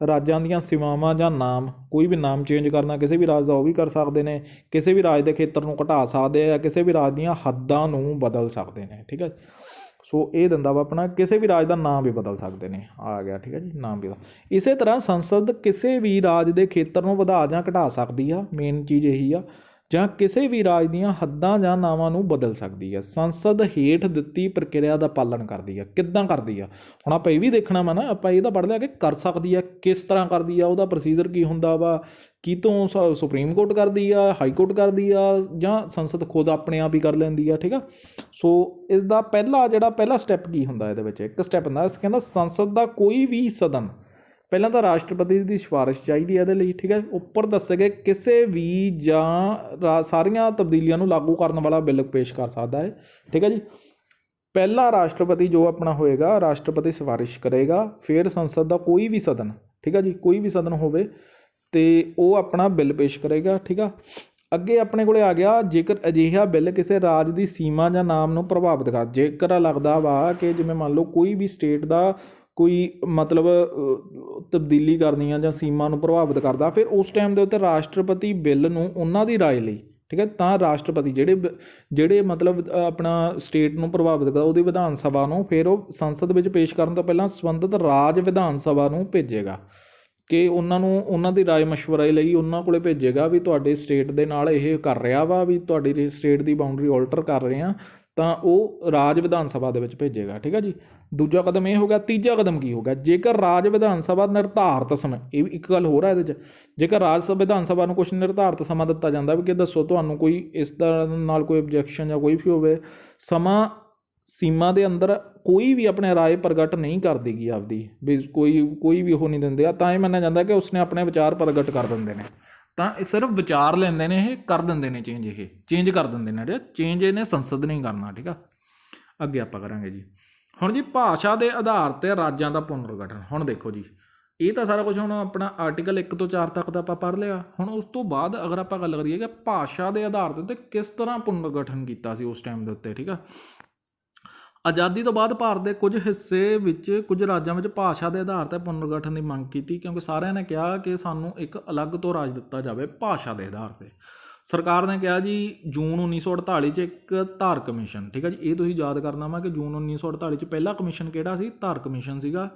ਰਾਜਾਂ ਦੀਆਂ ਸੀਮਾਵਾਂ ਜਾਂ ਨਾਮ, ਕੋਈ ਵੀ ਨਾਮ ਚੇਂਜ ਕਰਨਾ ਕਿਸੇ ਵੀ ਰਾਜ ਦਾ, ਉਹ ਵੀ ਕਰ ਸਕਦੇ ਨੇ। ਕਿਸੇ ਵੀ ਰਾਜ ਦੇ ਖੇਤਰ ਨੂੰ ਘਟਾ ਸਕਦੇ ਆ, ਕਿਸੇ ਵੀ ਰਾਜ ਦੀਆਂ ਹੱਦਾਂ ਨੂੰ ਬਦਲ ਸਕਦੇ ਨੇ, ਠੀਕ ਹੈ। ਸੋ ਇਹ ਦਿੰਦਾ ਵਾ ਆਪਣਾ, ਕਿਸੇ ਵੀ ਰਾਜ ਦਾ ਨਾਮ ਵੀ ਬਦਲ ਸਕਦੇ ਨੇ, ਆ ਗਿਆ, ਠੀਕ ਹੈ ਜੀ, ਨਾਮ ਵੀ। ਇਸੇ ਤਰ੍ਹਾਂ ਸੰਸਦ ਕਿਸੇ ਵੀ ਰਾਜ ਦੇ ਖੇਤਰ ਨੂੰ ਵਧਾ ਜਾਂ ਘਟਾ ਸਕਦੀ ਆ, ਮੇਨ ਚੀਜ਼ ਇਹੀ ਆ, ਜਾਂ ਕਿਸੇ ਵੀ ਰਾਜ ਦੀਆਂ ਹੱਦਾਂ ਜਾਂ ਨਾਵਾਂ ਨੂੰ ਬਦਲ ਸਕਦੀ ਆ। ਸੰਸਦ ਹੇਠ ਦਿੱਤੀ ਪ੍ਰਕਿਰਿਆ ਦਾ ਪਾਲਣ ਕਰਦੀ ਆ। ਕਿੱਦਾਂ ਕਰਦੀ ਆ? ਹੁਣ ਆਪਾਂ ਇਹ ਵੀ ਦੇਖਣਾ ਵਾ ਨਾ, ਆਪਾਂ ਇਹਦਾ ਪੜ੍ਹ ਲਿਆ ਕਿ ਕਰ ਸਕਦੀ ਆ, ਕਿਸ ਤਰ੍ਹਾਂ ਕਰਦੀ ਆ, ਉਹਦਾ ਪ੍ਰੋਸੀਜਰ ਕੀ ਹੁੰਦਾ ਵਾ, ਕਿਤੋਂ ਸੁਪਰੀਮ ਕੋਰਟ ਕਰਦੀ ਆ, ਹਾਈ ਕੋਰਟ ਕਰਦੀ ਆ, ਜਾਂ ਸੰਸਦ ਖੁਦ ਆਪਣੇ ਆਪ ਹੀ ਕਰ ਲੈਂਦੀ ਆ, ਠੀਕ ਆ। ਸੋ ਇਸ ਦਾ ਪਹਿਲਾ ਸਟੈਪ ਕੀ ਹੁੰਦਾ? ਇਹਦੇ ਵਿੱਚ ਇੱਕ ਸਟੈਪ ਹੁੰਦਾ, ਕਹਿੰਦਾ ਸੰਸਦ ਦਾ ਕੋਈ ਵੀ ਸਦਨ ਪਹਿਲਾਂ ਤਾਂ ਰਾਸ਼ਟਰਪਤੀ ਦੀ ਸਿਫਾਰਿਸ਼ ਚਾਹੀਦੀ ਹੈ ਇਹਦੇ ਲਈ, ਠੀਕ ਹੈ। ਉੱਪਰ ਦੱਸੇ ਗਏ ਕਿਸੇ ਵੀ ਜਾਂ ਸਾਰੀਆਂ ਤਬਦੀਲੀਆਂ ਨੂੰ ਲਾਗੂ ਕਰਨ ਵਾਲਾ ਬਿੱਲ ਪੇਸ਼ ਕਰ ਸਕਦਾ ਹੈ, ਠੀਕ ਹੈ ਜੀ। ਪਹਿਲਾ ਰਾਸ਼ਟਰਪਤੀ ਜੋ ਆਪਣਾ ਹੋਏਗਾ, ਰਾਸ਼ਟਰਪਤੀ ਸਿਫਾਰਿਸ਼ ਕਰੇਗਾ, ਫਿਰ ਸੰਸਦ ਦਾ ਕੋਈ ਵੀ ਸਦਨ, ਠੀਕ ਹੈ ਜੀ, ਕੋਈ ਵੀ ਸਦਨ ਹੋਵੇ ਅਤੇ ਉਹ ਆਪਣਾ ਬਿੱਲ ਪੇਸ਼ ਕਰੇਗਾ, ਠੀਕ ਆ। ਅੱਗੇ ਆਪਣੇ ਕੋਲ ਆ ਗਿਆ, ਜੇਕਰ ਅਜਿਹਾ ਬਿੱਲ ਕਿਸੇ ਰਾਜ ਦੀ ਸੀਮਾ ਜਾਂ ਨਾਮ ਨੂੰ ਪ੍ਰਭਾਵਿਤ ਕਰ, ਜੇਕਰ ਲੱਗਦਾ ਵਾ ਕਿ ਜਿਵੇਂ ਮੰਨ ਲਓ ਕੋਈ ਵੀ ਸਟੇਟ ਦਾ ਕੋਈ ਮਤਲਬ ਤਬਦੀਲੀ ਕਰਨੀ ਆ ਜਾਂ ਸੀਮਾ ਨੂੰ ਪ੍ਰਭਾਵਿਤ ਕਰਦਾ, ਫਿਰ ਉਸ ਟਾਈਮ ਦੇ ਉੱਤੇ ਰਾਸ਼ਟਰਪਤੀ ਬਿੱਲ ਨੂੰ ਉਹਨਾਂ ਦੀ ਰਾਏ ਲਈ, ਠੀਕ ਹੈ, ਤਾਂ ਰਾਸ਼ਟਰਪਤੀ ਜਿਹੜੇ ਮਤਲਬ ਆਪਣਾ ਸਟੇਟ ਨੂੰ ਪ੍ਰਭਾਵਿਤ ਕਰਦਾ ਉਹਦੀ ਵਿਧਾਨ ਸਭਾ ਨੂੰ, ਫਿਰ ਉਹ ਸੰਸਦ ਵਿੱਚ ਪੇਸ਼ ਕਰਨ ਤੋਂ ਪਹਿਲਾਂ ਸੰਬੰਧਿਤ ਰਾਜ ਵਿਧਾਨ ਸਭਾ ਨੂੰ ਭੇਜੇਗਾ ਕਿ ਉਹਨਾਂ ਨੂੰ ਉਹਨਾਂ ਦੀ ਰਾਏ ਮਸ਼ਵਰੇ ਲਈ ਉਹਨਾਂ ਕੋਲ ਭੇਜੇਗਾ ਵੀ ਤੁਹਾਡੇ ਸਟੇਟ ਦੇ ਨਾਲ ਇਹ ਕਰ ਰਿਹਾ ਵਾ, ਵੀ ਤੁਹਾਡੀ ਸਟੇਟ ਦੀ ਬਾਊਂਡਰੀ ਆਲਟਰ ਕਰ ਰਹੇ ਆ, ਤਾਂ ਉਹ ਰਾਜ ਵਿਧਾਨ ਸਭਾ ਦੇ ਵਿੱਚ ਭੇਜੇਗਾ, ਠੀਕ ਹੈ ਜੀ। ਦੂਜਾ ਕਦਮ ਇਹ ਹੋ ਗਿਆ। ਤੀਜਾ ਕਦਮ ਕੀ ਹੋਗਾ, ਜੇਕਰ ਰਾਜ ਵਿਧਾਨ ਸਭਾ ਨਿਰਧਾਰਤ ਸਮੇਂ, ਇਹ ਵੀ ਇੱਕ ਗੱਲ ਹੋਰ ਹੈ ਇਹਦੇ 'ਚ, ਜੇਕਰ ਵਿਧਾਨ ਸਭਾ ਨੂੰ ਕੁਛ ਨਿਰਧਾਰਤ ਸਮਾਂ ਦਿੱਤਾ ਜਾਂਦਾ ਵੀ ਕਿ ਦੱਸੋ ਤੁਹਾਨੂੰ ਕੋਈ ਇਸ ਦਾ ਨਾਲ ਕੋਈ ਓਬਜੈਕਸ਼ਨ ਜਾਂ ਕੋਈ ਵੀ ਹੋਵੇ, ਸਮਾਂ ਸੀਮਾ ਦੇ ਅੰਦਰ ਕੋਈ ਵੀ ਆਪਣੇ ਰਾਏ ਪ੍ਰਗਟ ਨਹੀਂ ਕਰਦੀ ਗੀ ਆਪਦੀ, ਵੀ ਕੋਈ ਵੀ ਉਹ ਨਹੀਂ ਦਿੰਦੇ ਆ, ਤਾਂ ਇਹ ਮੰਨਿਆ ਜਾਂਦਾ ਕਿ ਉਸਨੇ ਆਪਣੇ ਵਿਚਾਰ ਪ੍ਰਗਟ ਕਰ ਦਿੰਦੇ ਨੇ, ਤਾਂ ਇਹ ਸਿਰਫ ਵਿਚਾਰ ਲੈਂਦੇ ਨੇ, ਇਹ ਕਰ ਦਿੰਦੇ ਨੇ ਚੇਂਜ ਕਰ ਦਿੰਦੇ ਨੇ, ਚੇਂਜ ਇਹਨੇ ਸੰਸਦ ਨਹੀਂ ਕਰਨਾ, ਠੀਕ ਆ। ਅੱਗੇ ਆਪਾਂ ਕਰਾਂਗੇ ਜੀ। ਹੁਣ ਜੀ ਭਾਸ਼ਾ ਦੇ ਆਧਾਰ 'ਤੇ ਰਾਜਾਂ ਦਾ ਪੁਨਰਗਠਨ। ਹੁਣ ਦੇਖੋ ਜੀ, ਇਹ ਤਾਂ ਸਾਰਾ ਕੁਝ ਹੁਣ ਆਪਣਾ ਆਰਟੀਕਲ 1 ਤੋਂ 4 ਤੱਕ ਦਾ ਆਪਾਂ ਪੜ੍ਹ ਲਿਆ। ਹੁਣ ਉਸ ਤੋਂ ਬਾਅਦ ਅਗਰ ਆਪਾਂ ਗੱਲ ਕਰੀਏ ਕਿ ਭਾਸ਼ਾ ਦੇ ਆਧਾਰ ਦੇ ਉੱਤੇ ਕਿਸ ਤਰ੍ਹਾਂ ਪੁਨਰਗਠਨ ਕੀਤਾ ਸੀ ਉਸ ਟਾਈਮ ਦੇ ਉੱਤੇ, ਠੀਕ ਆ। ਆਜ਼ਾਦੀ ਤੋਂ ਬਾਅਦ ਭਾਰਤ ਦੇ ਕੁਝ ਹਿੱਸੇ ਵਿੱਚ ਕੁਝ ਰਾਜਾਂ ਵਿੱਚ ਭਾਸ਼ਾ ਦੇ ਆਧਾਰ 'ਤੇ ਪੁਨਰਗਠਨ ਦੀ ਮੰਗ ਕੀਤੀ, ਕਿਉਂਕਿ ਸਾਰਿਆਂ ਨੇ ਕਿਹਾ ਕਿ ਸਾਨੂੰ ਇੱਕ ਅਲੱਗ ਤੋਂ ਰਾਜ ਦਿੱਤਾ ਜਾਵੇ ਭਾਸ਼ਾ ਦੇ ਆਧਾਰ 'ਤੇ। ਸਰਕਾਰ ਨੇ ਕਿਹਾ ਜੀ ਜੂਨ 1948 'ਚ ਇੱਕ ਧਾਰ ਕਮਿਸ਼ਨ, ਠੀਕ ਹੈ ਜੀ, ਇਹ ਤੁਸੀਂ ਯਾਦ ਕਰਨਾ ਵਾ ਕਿ ਜੂਨ 1948 'ਚ ਪਹਿਲਾ ਕਮਿਸ਼ਨ ਕਿਹੜਾ ਸੀ, ਧਾਰ ਕਮਿਸ਼ਨ ਸੀਗਾ,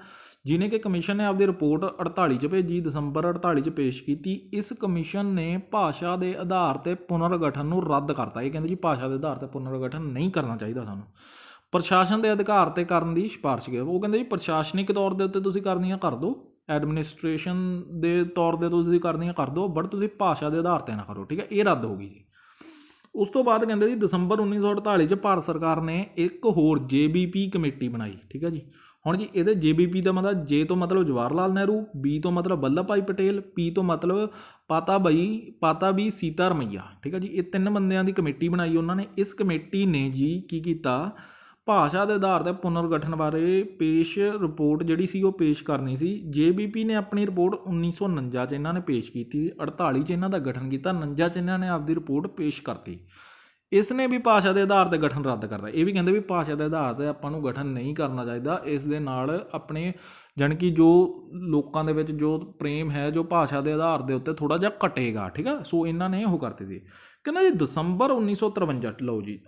ਜਿਹਨੇ ਕਿ ਕਮਿਸ਼ਨ ਨੇ ਆਪਦੀ ਰਿਪੋਰਟ 48 'ਚ ਭੇਜੀ, ਦਸੰਬਰ 48 'ਚ ਪੇਸ਼ ਕੀਤੀ। ਇਸ ਕਮਿਸ਼ਨ ਨੇ ਭਾਸ਼ਾ ਦੇ ਆਧਾਰ 'ਤੇ ਪੁਨਰਗਠਨ ਨੂੰ ਰੱਦ ਕਰਤਾ। ਇਹ ਕਹਿੰਦੇ ਜੀ ਭਾਸ਼ਾ ਦੇ ਆਧਾਰ 'ਤੇ ਪੁਨਰਗਠਨ ਨਹੀਂ ਕਰਨਾ ਚਾਹੀਦਾ ਸਾਨੂੰ। ਪ੍ਰਸ਼ਾਸਨ ਦੇ ਅਧਿਕਾਰ 'ਤੇ ਕਰਨ ਦੀ ਸਿਫਾਰਿਸ਼ ਕੀਤੀ। ਉਹ ਕਹਿੰਦੇ ਜੀ ਪ੍ਰਸ਼ਾਸਨਿਕ ਤੌਰ ਦੇ ਉੱਤੇ ਤੁਸੀਂ ਕਰਨੀਆਂ ਕਰ ਦਿਓ, ਐਡਮਿਨਿਸਟ੍ਰੇਸ਼ਨ ਦੇ ਤੌਰ 'ਤੇ ਤੁਸੀਂ ਕਰਨੀਆਂ ਕਰ ਦਿਓ, ਬਟ ਤੁਸੀਂ ਭਾਸ਼ਾ ਦੇ ਆਧਾਰ 'ਤੇ ਨਾ ਕਰੋ, ਠੀਕ ਹੈ। ਇਹ ਰੱਦ ਹੋ ਗਈ ਜੀ। ਉਸ ਤੋਂ ਬਾਅਦ ਕਹਿੰਦੇ ਜੀ ਦਸੰਬਰ 1948 'ਚ ਭਾਰਤ ਸਰਕਾਰ ਨੇ ਇੱਕ ਹੋਰ JBP ਕਮੇਟੀ ਬਣਾਈ, ਠੀਕ ਹੈ ਜੀ। ਹੁਣ ਜੀ ਇਹਦੇ JBP ਦਾ ਮਤਲਬ ਜੇ ਤੋਂ ਮਤਲਬ ਜਵਾਹਰ ਲਾਲ ਨਹਿਰੂ, B ਤੋਂ ਮਤਲਬ ਵੱਲਭ ਭਾਈ ਪਟੇਲ, P ਤੋਂ ਮਤਲਬ ਪਾਤਾਬੀ ਸੀਤਾਰਮਈਆ, ਠੀਕ ਹੈ ਜੀ। ਇਹ 3 ਬੰਦਿਆਂ ਦੀ ਕਮੇਟੀ ਬਣਾਈ ਉਹਨਾਂ ਨੇ। ਇਸ ਕਮੇਟੀ ਨੇ ਜੀ ਕੀ ਕੀਤਾ, ਭਾਸ਼ਾ ਦੇ ਆਧਾਰ 'ਤੇ ਪੁਨਰਗਠਨ ਬਾਰੇ ਰਿਪੋਰਟ ਜਿਹੜੀ ਸੀ ਉਹ ਪੇਸ਼ ਕਰਨੀ ਸੀ। JBP ਨੇ ਆਪਣੀ ਰਿਪੋਰਟ 1949 'ਚ ਇਹਨਾਂ ਨੇ ਪੇਸ਼ ਕੀਤੀ, 48 'ਚ ਇਹਨਾਂ ਦਾ ਗਠਨ ਕੀਤਾ, 49 'ਚ ਇਹਨਾਂ ਨੇ ਆਪਦੀ ਰਿਪੋਰਟ ਪੇਸ਼ ਕਰਤੀ। ਇਸ ਨੇ ਵੀ ਭਾਸ਼ਾ ਦੇ ਆਧਾਰ 'ਤੇ ਗਠਨ ਰੱਦ ਕਰਤਾ। ਇਹ ਵੀ ਕਹਿੰਦੇ ਵੀ ਭਾਸ਼ਾ ਦੇ ਆਧਾਰ ਤੇ ਆਪਾਂ ਨੂੰ ਗਠਨ ਨਹੀਂ ਕਰਨਾ ਚਾਹੀਦਾ, ਇਸ ਦੇ ਨਾਲ ਆਪਣੇ ਜਾਣੀ ਕਿ ਜੋ ਲੋਕਾਂ ਦੇ ਵਿੱਚ ਜੋ ਪ੍ਰੇਮ ਹੈ ਜੋ ਭਾਸ਼ਾ ਦੇ ਆਧਾਰ ਦੇ ਉੱਤੇ ਥੋੜ੍ਹਾ ਜਿਹਾ ਘਟੇਗਾ, ਠੀਕ ਆ। ਸੋ ਇਹਨਾਂ ਨੇ ਉਹ ਕਰਤੀ ਸੀ। ਕਹਿੰਦਾ ਜੀ ਦਸੰਬਰ 1953, ਲਓ ਜੀ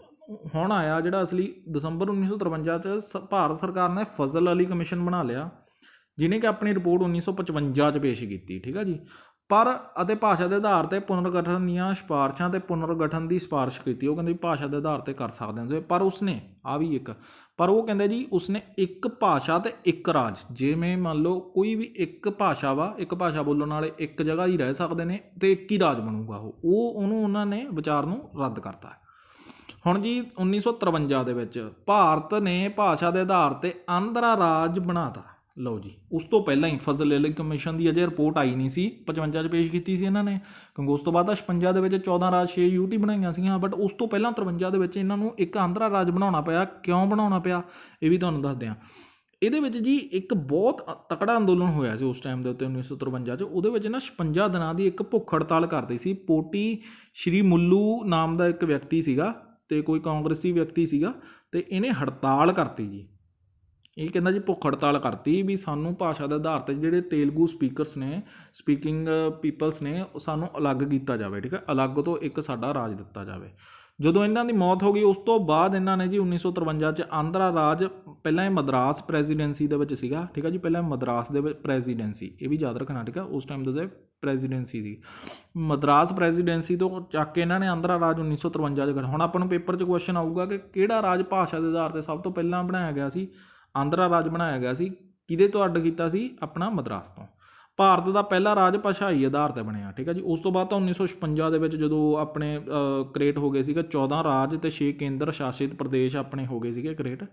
ਹੁਣ ਆਇਆ ਜਿਹੜਾ ਅਸਲੀ ਦਸੰਬਰ 1953 'ਚ ਭਾਰਤ ਸਰਕਾਰ ਨੇ ਫਜ਼ਲ ਅਲੀ ਕਮਿਸ਼ਨ ਬਣਾ ਲਿਆ, ਜਿਹਨੇ ਕਿ ਆਪਣੀ ਰਿਪੋਰਟ 1955 'ਚ ਪੇਸ਼ ਕੀਤੀ, ਠੀਕ ਆ ਜੀ। ਅਤੇ ਭਾਸ਼ਾ ਦੇ ਆਧਾਰ 'ਤੇ ਪੁਨਰਗਠਨ ਦੀਆਂ ਸਿਫਾਰਸ਼ਾਂ ਤੇ ਪੁਨਰਗਠਨ ਦੀ ਸਿਫਾਰਿਸ਼ ਕੀਤੀ। ਉਹ ਕਹਿੰਦੇ ਭਾਸ਼ਾ ਦੇ ਆਧਾਰ 'ਤੇ ਕਰ ਸਕਦੇ ਹਾਂ, ਪਰ ਉਸਨੇ ਉਹ ਕਹਿੰਦੇ ਜੀ ਉਸਨੇ ਇੱਕ ਭਾਸ਼ਾ ਤੇ ਇੱਕ ਰਾਜ, ਜਿਵੇਂ ਮੰਨ ਲਓ ਕੋਈ ਵੀ ਇੱਕ ਭਾਸ਼ਾ ਵਾ, ਇੱਕ ਭਾਸ਼ਾ ਬੋਲਣ ਵਾਲੇ ਇੱਕ ਜਗ੍ਹਾ ਹੀ ਰਹਿ ਸਕਦੇ ਨੇ ਅਤੇ ਇੱਕ ਹੀ ਰਾਜ ਬਣੂਗਾ। ਉਹਨਾਂ ਨੇ ਵਿਚਾਰ ਨੂੰ ਰੱਦ ਕਰਤਾ। ਹੁਣ ਜੀ 1953 ਦੇ ਵਿੱਚ ਭਾਰਤ ਨੇ ਭਾਸ਼ਾ ਦੇ ਆਧਾਰ ਤੇ ਆਂਧਰਾ ਰਾਜ ਬਣਾਤਾ। ਲਓ ਜੀ ਉਸ ਤੋਂ ਪਹਿਲਾਂ ਹੀ ਫਜ਼ਲ ਅਲੀ ਕਮਿਸ਼ਨ ਦੀ ਅਜੇ ਰਿਪੋਰਟ ਆਈ ਨਹੀਂ ਸੀ, 55 'ਚ ਪੇਸ਼ ਕੀਤੀ ਸੀ ਇਹਨਾਂ ਨੇ, ਕਿਉਂਕਿ ਉਸ ਤੋਂ ਬਾਅਦ 56 ਦੇ ਵਿੱਚ 14 ਰਾਜ 6 UT ਬਣਾਈਆਂ ਸੀਗੀਆਂ, ਬਟ ਉਸ ਤੋਂ ਪਹਿਲਾਂ 53 ਦੇ ਵਿੱਚ ਇਹਨਾਂ ਨੂੰ ਇੱਕ ਆਂਧਰਾ ਰਾਜ ਬਣਾਉਣਾ ਪਿਆ। ਕਿਉਂ ਬਣਾਉਣਾ ਪਿਆ ਇਹ ਵੀ ਤੁਹਾਨੂੰ ਦੱਸਦੇ ਹਾਂ। ਇਹਦੇ ਵਿੱਚ ਜੀ ਇੱਕ ਬਹੁਤ ਤਕੜਾ ਅੰਦੋਲਨ ਹੋਇਆ ਸੀ ਉਸ ਟਾਈਮ ਦੇ ਉੱਤੇ 1953 'ਚ। ਉਹਦੇ ਵਿੱਚ ਨਾ 56 ਦਿਨਾਂ ਦੀ ਇੱਕ ਭੁੱਖ ਹੜਤਾਲ ਕਰਦੀ ਸੀ। ਪੋਟੀ ਸ਼੍ਰੀ ਮੁੱਲੂ ਨਾਮ ਦਾ ਇੱਕ ਵਿਅਕਤੀ ਸੀਗਾ ਅਤੇ ਕੋਈ ਕਾਂਗਰਸੀ ਵਿਅਕਤੀ ਸੀਗਾ, ਅਤੇ ਇਹਨੇ ਹੜਤਾਲ ਕਰਤੀ ਜੀ। ਇਹ ਕਹਿੰਦਾ ਜੀ ਭੁੱਖ ਹੜਤਾਲ ਕਰਤੀ ਵੀ ਸਾਨੂੰ ਭਾਸ਼ਾ ਦੇ ਆਧਾਰ 'ਤੇ ਜਿਹੜੇ ਤੇਲਗੂ ਸਪੀਕਿੰਗ ਪੀਪਲਸ ਨੇ ਉਹ ਸਾਨੂੰ ਅਲੱਗ ਕੀਤਾ ਜਾਵੇ, ਠੀਕ ਹੈ, ਅਲੱਗ ਤੋਂ ਇੱਕ ਸਾਡਾ ਰਾਜ ਦਿੱਤਾ ਜਾਵੇ। ਜਦੋਂ ਇਹਨਾਂ ਦੀ ਮੌਤ ਹੋ ਗਈ ਉਸ ਤੋਂ ਬਾਅਦ ਇਹਨਾਂ ਨੇ ਜੀ 1953 'ਚ ਆਂਧਰਾ ਰਾਜ, ਪਹਿਲਾਂ ਇਹ ਮਦਰਾਸ ਪ੍ਰੈਜ਼ੀਡੈਂਸੀ ਦੇ ਵਿੱਚ ਸੀਗਾ, ਠੀਕ ਹੈ ਜੀ, ਪਹਿਲਾਂ ਮਦਰਾਸ ਦੇ ਵਿੱਚ ਪ੍ਰੈਜ਼ੀਡੈਂਸੀ, ਇਹ ਵੀ ਯਾਦ ਰੱਖਣਾ, ਠੀਕ ਹੈ, ਉਸ ਟਾਈਮ ਦੇ ਪ੍ਰੈਜ਼ੀਡੈਂਸੀ ਸੀ। ਮਦਰਾਸ ਪ੍ਰੈਜ਼ੀਡੈਂਸੀ ਤੋਂ ਚੱਕ ਕੇ ਇਹਨਾਂ ਨੇ ਆਂਧਰਾ ਰਾਜ 1953 'ਚ। ਹੁਣ ਆਪਾਂ ਨੂੰ ਪੇਪਰ 'ਚ ਕੁਐਸਚਨ ਆਊਗਾ ਕਿ ਕਿਹੜਾ ਰਾਜ ਭਾਸ਼ਾ ਦੇ ਆਧਾਰ 'ਤੇ ਸਭ ਤੋਂ ਪਹਿਲਾਂ ਬਣਾਇਆ ਗਿਆ ਸੀ। ਆਂਧਰਾ ਰਾਜ ਬਣਾਇਆ ਗਿਆ ਸੀ, ਕਿਹਦੇ ਤੋਂ ਅੱਡ ਕੀਤਾ ਸੀ, ਆਪਣਾ ਮਦਰਾਸ ਤੋਂ। ਭਾਰਤ ਦਾ ਪਹਿਲਾ ਰਾਜ ਭਾਸ਼ਾਈ ਆਧਾਰ 'ਤੇ ਬਣਿਆ, ਠੀਕ ਹੈ ਜੀ। ਉਸ ਤੋਂ ਬਾਅਦ ਤਾਂ 1956 ਦੇ ਵਿੱਚ ਜਦੋਂ ਆਪਣੇ ਕ੍ਰੀਏਟ ਹੋ ਗਏ ਸੀਗੇ 14 ਰਾਜ ਅਤੇ 6 ਕੇਂਦਰ ਸ਼ਾਸਿਤ ਪ੍ਰਦੇਸ਼ ਆਪਣੇ ਹੋ ਗਏ ਸੀਗੇ ਕ੍ਰੀਏਟ।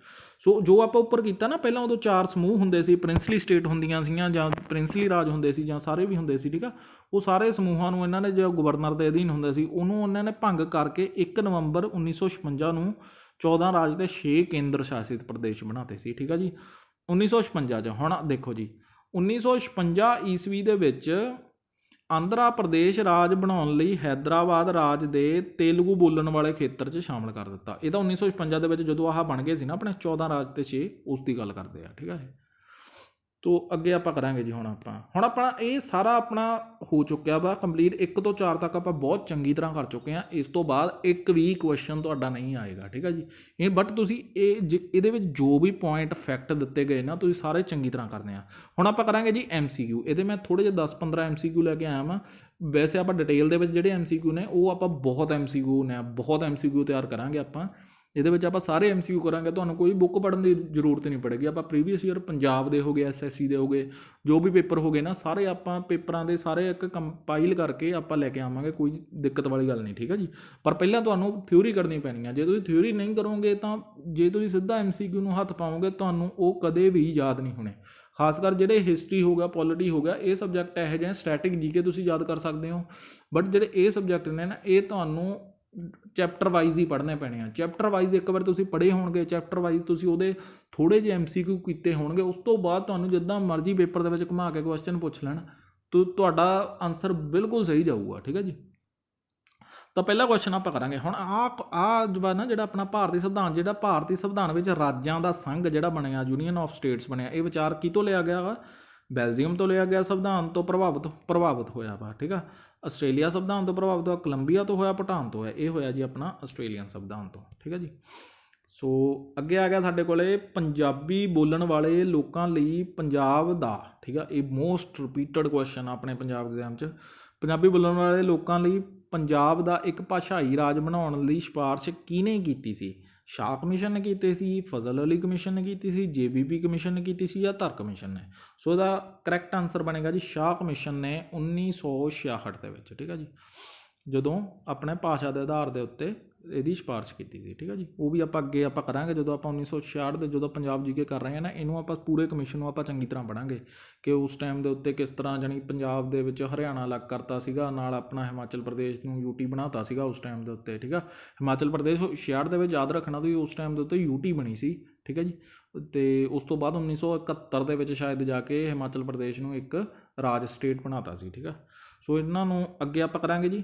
ਸੋ ਜੋ ਆਪਾਂ ਉੱਪਰ ਕੀਤਾ ਨਾ ਪਹਿਲਾਂ, ਉਦੋਂ 4 ਸਮੂਹ ਹੁੰਦੇ ਸੀ, ਪ੍ਰਿੰਸਲੀ ਸਟੇਟ ਹੁੰਦੀਆਂ ਸੀਗੀਆਂ ਜਾਂ ਪ੍ਰਿੰਸਲੀ ਰਾਜ ਹੁੰਦੇ ਸੀ ਜਾਂ ਸਾਰੇ ਵੀ ਹੁੰਦੇ ਸੀ, ਠੀਕ ਆ। ਉਹ ਸਾਰੇ ਸਮੂਹਾਂ ਨੂੰ ਇਹਨਾਂ ਨੇ ਜੋ ਗਵਰਨਰ ਦੇ ਅਧੀਨ ਹੁੰਦੇ ਸੀ ਉਹਨੂੰ ਉਹਨਾਂ ਨੇ ਭੰਗ ਕਰਕੇ 1 ਨਵੰਬਰ 1956 ਨੂੰ 14 ਰਾਜ ਅਤੇ 6 ਕੇਂਦਰ ਸ਼ਾਸਿਤ ਪ੍ਰਦੇਸ਼ ਬਣਾਤੇ ਸੀ, ਠੀਕ ਆ ਜੀ। 1956 'ਚ ਹੁਣ ਦੇਖੋ ਜੀ 1956 ਈਸਵੀ ਦੇ ਵਿੱਚ ਆਂਧਰਾ ਪ੍ਰਦੇਸ਼ ਰਾਜ ਬਣਾਉਣ ਲਈ ਹੈਦਰਾਬਾਦ ਰਾਜ ਦੇ ਤੇਲਗੂ ਬੋਲਣ ਵਾਲੇ ਖੇਤਰ 'ਚ ਸ਼ਾਮਲ ਕਰ ਦਿੱਤਾ। ਇਹ ਤਾਂ 1956 ਦੇ ਵਿੱਚ ਜਦੋਂ ਆਹ ਬਣ ਗਏ ਸੀ ਨਾ ਆਪਣੇ 14 ਰਾਜ ਤੇ 6, ਉਸ ਦੀ ਗੱਲ ਕਰਦੇ ਆ, ਠੀਕ ਆ। ਤੋ ਅੱਗੇ ਆਪਾਂ ਕਰਾਂਗੇ ਜੀ ਹੁਣ ਆਪਣਾ ਇਹ ਸਾਰਾ ਆਪਣਾ ਹੋ ਚੁੱਕਿਆ ਵਾ ਕੰਪਲੀਟ। 1 ਤੋਂ 4 ਤੱਕ ਆਪਾਂ ਬਹੁਤ ਚੰਗੀ ਤਰ੍ਹਾਂ ਕਰ ਚੁੱਕੇ ਹਾਂ। ਇਸ ਤੋਂ ਬਾਅਦ ਇੱਕ ਵੀ ਕੁਐਸਚਨ ਤੁਹਾਡਾ ਨਹੀਂ ਆਏਗਾ, ਠੀਕ ਆ ਜੀ। ਇਹ ਬਟ ਤੁਸੀਂ ਇਹਦੇ ਵਿੱਚ ਜੋ ਵੀ ਪੁਆਇੰਟ ਫੈਕਟ ਦਿੱਤੇ ਗਏ ਨਾ ਤੁਸੀਂ ਸਾਰੇ ਚੰਗੀ ਤਰ੍ਹਾਂ ਕਰਨੇ ਆ। ਹੁਣ ਆਪਾਂ ਕਰਾਂਗੇ ਜੀ MCQ। ਇਹਦੇ ਮੈਂ ਥੋੜ੍ਹੇ ਜਿਹੇ 10-15 MCQ ਲੈ ਕੇ ਆਇਆ ਵਾਂ। ਵੈਸੇ ਆਪਾਂ ਡਿਟੇਲ ਦੇ ਵਿੱਚ ਜਿਹੜੇ MCQ ਨੇ ਉਹ ਆਪਾਂ ਬਹੁਤ MCQ ਤਿਆਰ ਕਰਾਂਗੇ ਆਪਾਂ। ਇਹਦੇ ਵਿੱਚ ਆਪਾਂ ਸਾਰੇ MCQ ਕਰਾਂਗੇ। ਤੁਹਾਨੂੰ ਕੋਈ ਬੁੱਕ ਪੜ੍ਹਨ ਦੀ ਜ਼ਰੂਰਤ ਨਹੀਂ ਪੜੇਗੀ। ਆਪਾਂ ਪ੍ਰੀਵੀਅਸ ਈਅਰ ਪੰਜਾਬ ਦੇ ਹੋ ਗਏ, SSC ਦੇ ਹੋ ਗਏ, ਜੋ ਵੀ ਪੇਪਰ ਹੋ ਗਏ ਨਾ ਸਾਰੇ ਆਪਾਂ ਪੇਪਰਾਂ ਦੇ ਸਾਰੇ ਇੱਕ ਕੰਪਾਈਲ ਕਰਕੇ ਆਪਾਂ ਲੈ ਕੇ ਆਵਾਂਗੇ। ਕੋਈ ਦਿੱਕਤ ਵਾਲੀ ਗੱਲ ਨਹੀਂ, ਠੀਕ ਹੈ ਜੀ। ਪਰ ਪਹਿਲਾਂ ਤੁਹਾਨੂੰ ਥਿਊਰੀ ਕਰਨੀ ਪੈਣੀ ਆ। ਜੇ ਤੁਸੀਂ ਥਿਊਰੀ ਨਹੀਂ ਕਰੋਗੇ ਤਾਂ ਜੇ ਤੁਸੀਂ ਸਿੱਧਾ MCQ ਨੂੰ ਹੱਥ ਪਾਓਗੇ ਤੁਹਾਨੂੰ ਉਹ ਕਦੇ ਵੀ ਯਾਦ ਨਹੀਂ ਹੋਣੇ। ਖਾਸ ਕਰ ਜਿਹੜੇ ਹਿਸਟਰੀ ਹੋ ਗਿਆ, ਪੋਲਿਟੀ ਹੋ ਗਿਆ, ਇਹ ਸਬਜੈਕਟ ਇਹੋ ਜਿਹੇ ਸਟੈਟਿਕ GK ਤੁਸੀਂ ਯਾਦ ਕਰ ਸਕਦੇ ਹੋ। ਬਟ ਜਿਹੜੇ ਇਹ ਸਬਜੈਕਟ ਨੇ ਨਾ ਇਹ ਤੁਹਾਨੂੰ ਚੈਪਟਰ ਵਾਈਜ਼ ਹੀ ਪੜ੍ਹਨੇ ਪੈਣੇ ਆ। ਚੈਪਟਰ ਵਾਈਜ਼ ਇੱਕ ਵਾਰ ਤੁਸੀਂ ਪੜ੍ਹੇ ਹੋਣਗੇ, ਚੈਪਟਰ ਵਾਈਜ਼ ਤੁਸੀਂ ਉਹਦੇ ਥੋੜ੍ਹੇ ਜਿਹੇ MCQ ਕੀਤੇ ਹੋਣਗੇ, ਉਸ ਤੋਂ ਬਾਅਦ ਤੁਹਾਨੂੰ ਜਿੱਦਾਂ ਮਰਜ਼ੀ ਪੇਪਰ ਦੇ ਵਿੱਚ ਘੁਮਾ ਕੇ ਕੁਐਸਚਨ ਪੁੱਛ ਲੈਣ ਤਾਂ ਤੁਹਾਡਾ ਆਨਸਰ ਬਿਲਕੁਲ ਸਹੀ ਜਾਊਗਾ, ਠੀਕ ਹੈ ਜੀ। ਤਾਂ ਪਹਿਲਾ ਕੁਐਸਚਨ ਆਪਾਂ ਕਰਾਂਗੇ ਹੁਣ ਜਿਹੜਾ ਆਪਣਾ ਭਾਰਤੀ ਸੰਵਿਧਾਨ ਵਿੱਚ ਰਾਜਾਂ ਦਾ ਸੰਘ ਜਿਹੜਾ ਬਣਿਆ, ਯੂਨੀਅਨ ਆਫ ਸਟੇਟਸ ਬਣਿਆ, ਇਹ ਵਿਚਾਰ ਕਿਤੋਂ ਲਿਆ ਗਿਆ ਵਾ? ਬੈਲਜੀਅਮ ਤੋਂ ਲਿਆ ਗਿਆ। ਸੰਵਿਧਾਨ ਤੋਂ ਪ੍ਰਭਾਵਿਤ ਹੋਇਆ ਵਾ, ਠੀਕ ਆ। ਆਸਟ੍ਰੇਲੀਆ ਸੰਵਿਧਾਨ ਤੋਂ ਪ੍ਰਭਾਵਿਤ ਹੋਇਆ, ਕੋਲੰਬੀਆ ਤੋਂ ਹੋਇਆ, ਭੂਟਾਨ ਤੋਂ ਹੋਇਆ। ਇਹ ਹੋਇਆ ਜੀ ਆਪਣਾ ਆਸਟ੍ਰੇਲੀਅਨ ਸੰਵਿਧਾਨ ਤੋਂ, ਠੀਕ ਹੈ ਜੀ। ਸੋ ਅੱਗੇ ਆ ਗਿਆ ਸਾਡੇ ਕੋਲੇ ਪੰਜਾਬੀ ਬੋਲਣ ਵਾਲੇ ਲੋਕਾਂ ਲਈ ਪੰਜਾਬ ਦਾ, ਠੀਕ ਆ। ਇਹ ਮੋਸਟ ਰਿਪੀਟਡ ਕੁਐਸਚਨ ਆਪਣੇ ਪੰਜਾਬ ਐਗਜ਼ਾਮ 'ਚ। ਪੰਜਾਬੀ ਬੋਲਣ ਵਾਲੇ ਲੋਕਾਂ ਲਈ ਪੰਜਾਬ ਦਾ ਇੱਕ ਭਾਸ਼ਾਈ ਰਾਜ ਬਣਾਉਣ ਲਈ ਸਿਫਾਰਿਸ਼ ਕਿਹਨੇ ਕੀਤੀ ਸੀ? ਸ਼ਾਹ ਕਮਿਸ਼ਨ ਨੇ ਕੀਤੀ ਸੀ, ਫਜ਼ਲ ਅਲੀ ਕਮਿਸ਼ਨ ਨੇ ਕੀਤੀ ਸੀ, JBP ਕਮਿਸ਼ਨ ਨੇ ਕੀਤੀ ਸੀ ਜਾਂ ਧਰ ਕਮਿਸ਼ਨ ਨੇ? ਸੋ ਇਹਦਾ ਕਰੈਕਟ ਆਨਸਰ ਬਣੇਗਾ ਜੀ ਸ਼ਾਹ ਕਮਿਸ਼ਨ ਨੇ 1966 ਦੇ ਵਿੱਚ, ਠੀਕ ਹੈ ਜੀ, ਜਦੋਂ ਆਪਣੇ ਭਾਸ਼ਾ ਦੇ ਆਧਾਰ ਦੇ ਉੱਤੇ ਇਹਦੀ ਸਿਫਾਰਿਸ਼ ਕੀਤੀ ਸੀ, ਠੀਕ ਹੈ ਜੀ। ਉਹ ਵੀ ਆਪਾਂ ਅੱਗੇ ਕਰਾਂਗੇ ਜਦੋਂ ਆਪਾਂ 1966 ਦੇ ਜਦੋਂ ਪੰਜਾਬ GK ਕਰ ਰਹੇ ਹਾਂ ਨਾ, ਇਹਨੂੰ ਆਪਾਂ ਪੂਰੇ ਕਮਿਸ਼ਨ ਨੂੰ ਆਪਾਂ ਚੰਗੀ ਤਰ੍ਹਾਂ ਪੜ੍ਹਾਂਗੇ ਕਿ ਉਸ ਟਾਈਮ ਦੇ ਉੱਤੇ ਕਿਸ ਤਰ੍ਹਾਂ ਜਾਣੀ ਪੰਜਾਬ ਦੇ ਵਿੱਚ ਹਰਿਆਣਾ ਅਲੱਗ ਕਰਤਾ ਸੀਗਾ, ਨਾਲ ਆਪਣਾ ਹਿਮਾਚਲ ਪ੍ਰਦੇਸ਼ ਨੂੰ UT ਬਣਾਤਾ ਸੀਗਾ ਉਸ ਟਾਈਮ ਦੇ ਉੱਤੇ, ਠੀਕ ਆ। ਹਿਮਾਚਲ ਪ੍ਰਦੇਸ਼ 66 ਦੇ ਵਿੱਚ ਯਾਦ ਰੱਖਣਾ ਤੁਸੀਂ ਉਸ ਟਾਈਮ ਦੇ ਉੱਤੇ UT ਬਣੀ ਸੀ, ਠੀਕ ਹੈ ਜੀ। ਅਤੇ ਉਸ ਤੋਂ ਬਾਅਦ 1971 ਦੇ ਵਿੱਚ ਸ਼ਾਇਦ ਜਾ ਕੇ ਹਿਮਾਚਲ ਪ੍ਰਦੇਸ਼ ਨੂੰ ਇੱਕ ਰਾਜ ਸਟੇਟ ਬਣਾਤਾ ਸੀ, ਠੀਕ ਆ। ਸੋ ਇਹਨਾਂ ਨੂੰ ਅੱਗੇ ਆਪਾਂ ਕਰਾਂਗੇ ਜੀ।